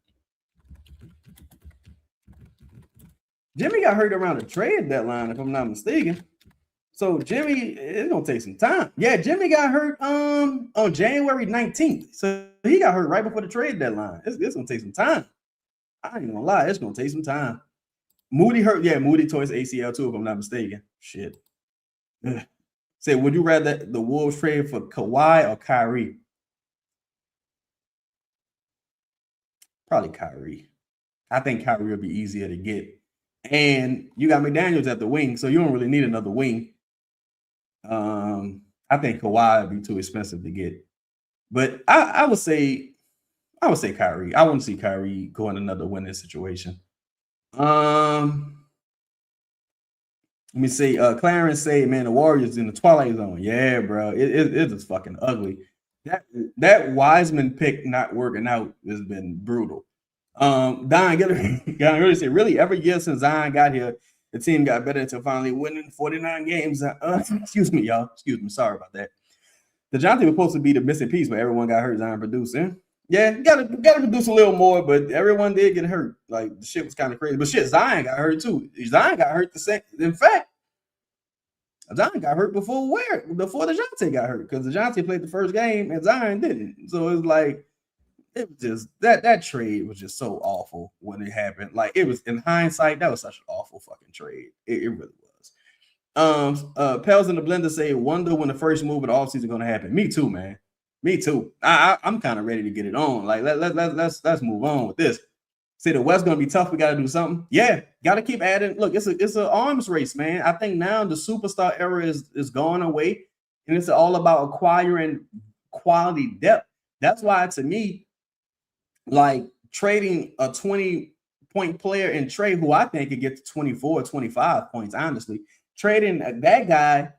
Jimmy got hurt around the trade deadline, if I'm not mistaken. So Jimmy, it's gonna take some time. Yeah, Jimmy got hurt on January 19th. So he got hurt right before the trade deadline. It's gonna take some time. I ain't gonna lie, it's gonna take some time. Moody hurt. Yeah, Moody tore his ACL too, if I'm not mistaken. Shit. Ugh. Say, would you rather the Wolves trade for Kawhi or Kyrie? Probably Kyrie. I think Kyrie will be easier to get. And you got McDaniels at the wing, so you don't really need another wing. I think Kawhi would be too expensive to get. But I would say Kyrie. I want to see Kyrie go in another winning situation. Let me see. Clarence say, man, the Warriors in the Twilight Zone. Yeah, bro. It's just fucking ugly. That Wiseman pick not working out has been brutal. Don really say, really, every year since Zion got here, the team got better until finally winning 49 games. Excuse me, y'all. Excuse me. Sorry about that. DeJounte was supposed to be the missing piece, but everyone got hurt. Zion producing. Yeah, gotta produce a little more, but everyone did get hurt. Like, the shit was kind of crazy. But shit, Zion got hurt too. Zion got hurt the same. In fact, Zion got hurt before DeJounte got hurt, because DeJounte played the first game and Zion didn't. So it was like, it was just that trade was just so awful when it happened. Like, it was, in hindsight, that was such an awful fucking trade. It really was. Pels in the Blender say, wonder when the first move of the offseason going to happen. Me too, man. Me too. I'm kind of ready to get it on. Like, let's move on with this. Say the West going to be tough. We got to do something. Yeah, got to keep adding. Look, it's an arms race, man. I think now the superstar era is gone away, and it's all about acquiring quality depth. That's why, to me, like, trading a 20-point player in Trae, who I think could get to 24, 25 points, honestly. Trading that guy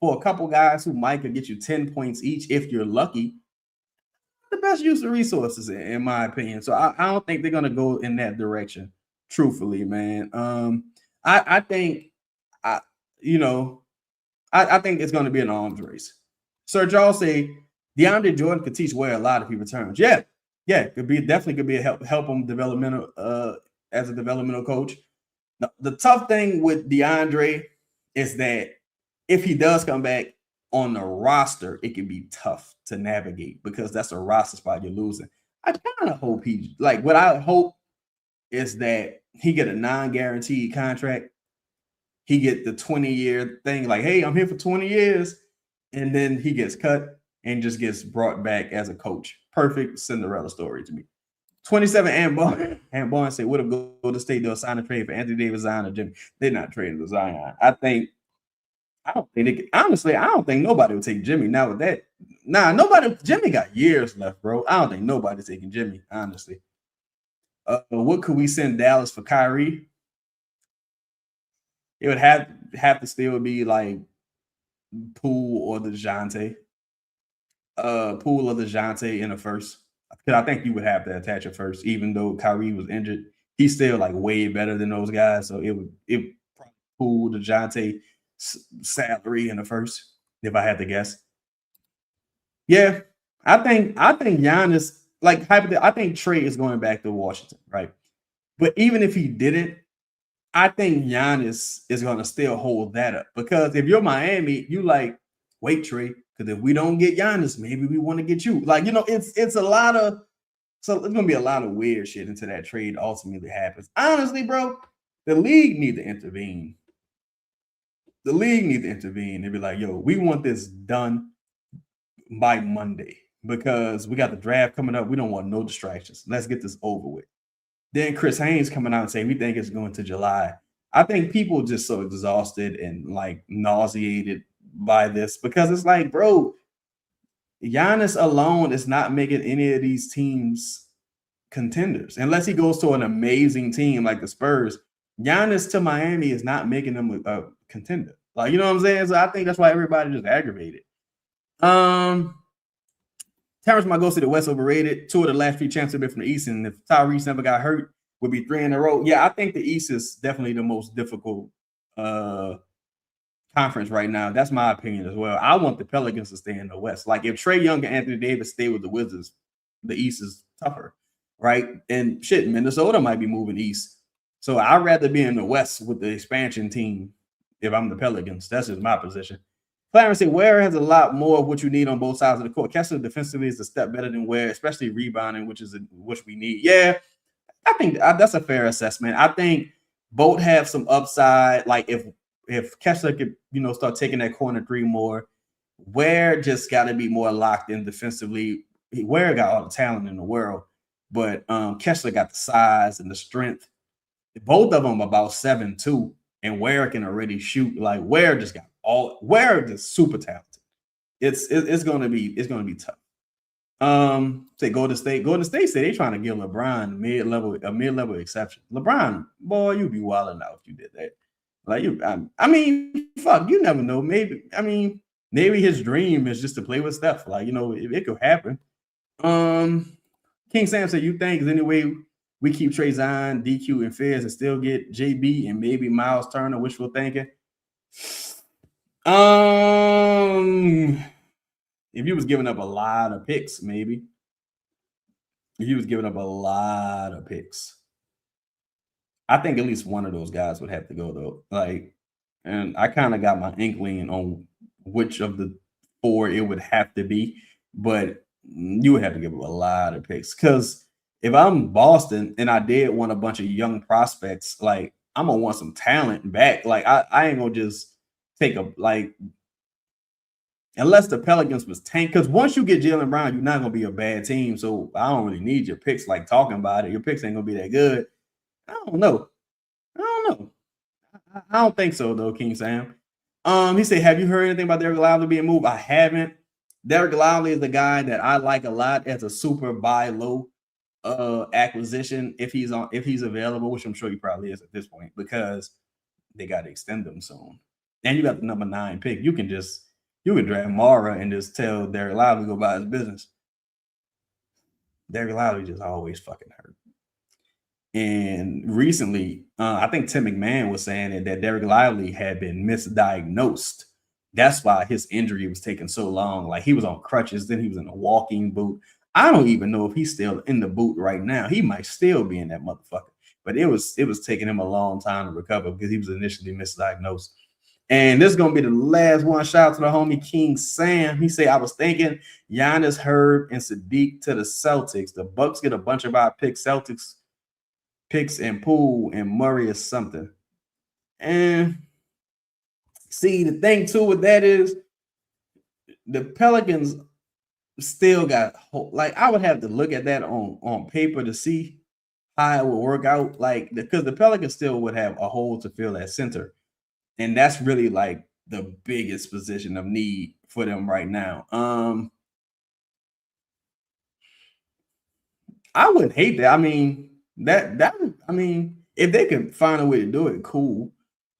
for a couple guys who might could get you 10 points each if you're lucky, the best use of resources, in my opinion. So I don't think they're going to go in that direction, truthfully, man. I think it's going to be an arms race. Sir Charles say DeAndre Jordan could teach Ware a lot if he returns. Yeah, definitely could be a help him developmental as a developmental coach. The tough thing with DeAndre is that if he does come back on the roster, it can be tough to navigate, because that's a roster spot you're losing. I kind of hope what I hope is that he get a non-guaranteed contract. He get the 20-year thing, like, hey, I'm here for 20 years. And then he gets cut and just gets brought back as a coach. Perfect Cinderella story to me. 27 and Barn say, would have Golden State do a sign and trade for Anthony Davis, Zion, or Jimmy? They're not trading for Zion. I don't think they could. Honestly, I don't think nobody would take Jimmy now with that. Jimmy got years left, bro. I don't think nobody's taking Jimmy, honestly. What could we send Dallas for Kyrie? It would have to still be like Poole or DeJounte. Poole or DeJounte in a first. Because I think you would have to attach a first, even though Kyrie was injured. He's still like way better than those guys. So it probably Poole, DeJounte salary in the first, if I had to guess. Yeah, I think Giannis, like, I think Trae is going back to Washington, right? But even if he didn't, I think Giannis is going to still hold that up, because if you're Miami, you like, wait, Trae, because if we don't get Giannis, maybe we want to get you. Like, it's a lot of, so it's going to be a lot of weird shit until that trade ultimately happens. Honestly, bro, the league need to intervene. The league need to intervene and be like, yo, we want this done by Monday, because we got the draft coming up. We don't want no distractions. Let's get this over with. Then Chris Haynes coming out and saying we think it's going to July. I think people are just so exhausted and like nauseated by this, because it's like, bro, Giannis alone is not making any of these teams contenders unless he goes to an amazing team like the Spurs. Giannis to Miami is not making them a contender. Like, you know what I'm saying? So I think that's why everybody just aggravated. Terrence might go to the West overrated. 2 of the last 3 champs have been from the East, and if Tyrese never got hurt, would be 3 in a row. Yeah, I think the East is definitely the most difficult conference right now. That's my opinion as well. I want the Pelicans to stay in the West. Like if Trae Young and Anthony Davis stay with the Wizards, the East is tougher, right? And shit, Minnesota might be moving east. So I'd rather be in the West with the expansion team if I'm the Pelicans. That's just my position. Clarence said Ware has a lot more of what you need on both sides of the court. Kessler defensively is a step better than Ware, especially rebounding, which we need. Yeah, I think that's a fair assessment. I think both have some upside. Like if Kessler could, start taking that corner 3 more, Ware just got to be more locked in defensively. Ware got all the talent in the world, but Kessler got the size and the strength. Both of them about 7'2", and Ware can already shoot. Like Ware just just super talented. It's gonna be tough. Say Golden State. Golden State say they trying to give LeBron a mid-level exception. LeBron, boy, you'd be wilding out if you did that. Like fuck, you never know. Maybe his dream is just to play with Steph. Like, it could happen. King Sam said, you think is any way we keep Trae Zion, DQ, and Fizz and still get JB and maybe Miles Turner, wishful thinking? If you was giving up a lot of picks, maybe. If you was giving up a lot of picks, I think at least one of those guys would have to go though. Like, and I kind of got my inkling on which of the 4 it would have to be, but you would have to give up a lot of picks. Because if I'm Boston and I did want a bunch of young prospects, like I'm gonna want some talent back. Like I ain't gonna just take unless the Pelicans was tanked. Because once you get Jaylen Brown, you're not gonna be a bad team. So I don't really need your picks. Like talking about it, your picks ain't gonna be that good. I don't know. I don't think so though, King Sam. He said, have you heard anything about Derek Lively being moved? I haven't. Derek Lively is the guy that I like a lot as a super buy low acquisition if he's available, which I'm sure he probably is at this point because they got to extend him soon. And you got the number 9 pick. You can draft Mara and just tell Derek Lively to go about his business. Derek Lively just always fucking hurt. And recently, I think Tim McMahon was saying that Derek Lively had been misdiagnosed. That's why his injury was taking so long. Like he was on crutches, then he was in a walking boot. I don't even know if he's still in the boot right now. He might still be in that motherfucker. But it was taking him a long time to recover because he was initially misdiagnosed. And this is going to be the last one. Shout out to the homie King Sam. He said, I was thinking Giannis, Herb, and Sadiq to the Celtics. The Bucks get a bunch of our picks. Celtics picks and Poole and Murray or something. And see, the thing too with that is the Pelicans still got, like, I would have to look at that on paper to see how it would work out. Like, because the Pelicans still would have a hole to fill at center. And that's really like the biggest position of need for them right now. I would hate that. If they could find a way to do it, cool.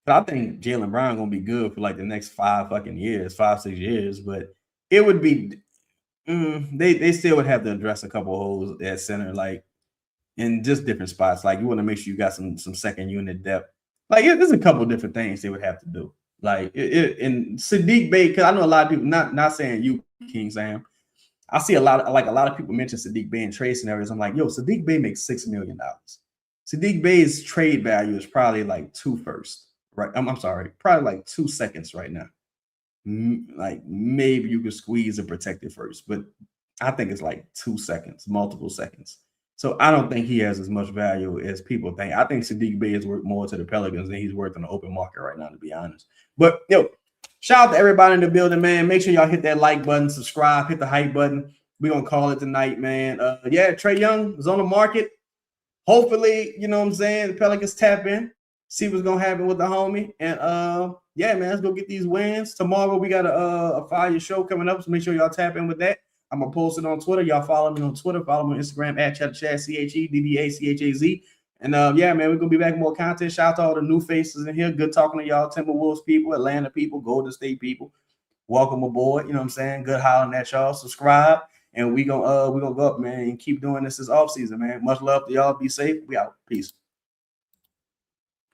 But I think Jaylen Brown gonna be good for like the next 5 years, 6 years. But it would be they still would have to address a couple of holes at center, like in just different spots. Like you want to make sure you got some second unit depth. Like there's a couple of different things they would have to do. Like and Sadiq Bey, because I know a lot of people, not saying you, King Sam. I see a lot of people mention Sadiq Bey in trade scenarios. I'm like, yo, Sadiq Bey makes $6 million. Sadiq Bey's trade value is probably like 2 firsts, right? I'm sorry, probably like 2 seconds right now. Like maybe you could squeeze a protected first, but I think it's like 2 seconds, multiple seconds. So I don't think he has as much value as people think. I think Sadiq Bey is worth more to the Pelicans than he's worth in the open market right now, to be honest. But yo, shout out to everybody in the building, man. Make sure y'all hit that like button, subscribe, hit the hype button. We're going to call it tonight, man. Trae Young is on the market. Hopefully, you know what I'm saying, the Pelicans tap in, see what's going to happen with the homie. And, man, let's go get these wins. Tomorrow we got a fire show coming up, so make sure y'all tap in with that. I'm going to post it on Twitter. Y'all follow me on Twitter. Follow me on Instagram at chedda-chaz, CHEDDACHAZ. And, we're going to be back with more content. Shout out to all the new faces in here. Good talking to y'all, Timberwolves people, Atlanta people, Golden State people. Welcome aboard. You know what I'm saying? Good hollering at y'all. Subscribe. and we gonna go up, man, and keep doing this offseason, man. Much love to y'all. Be safe. We out. Peace.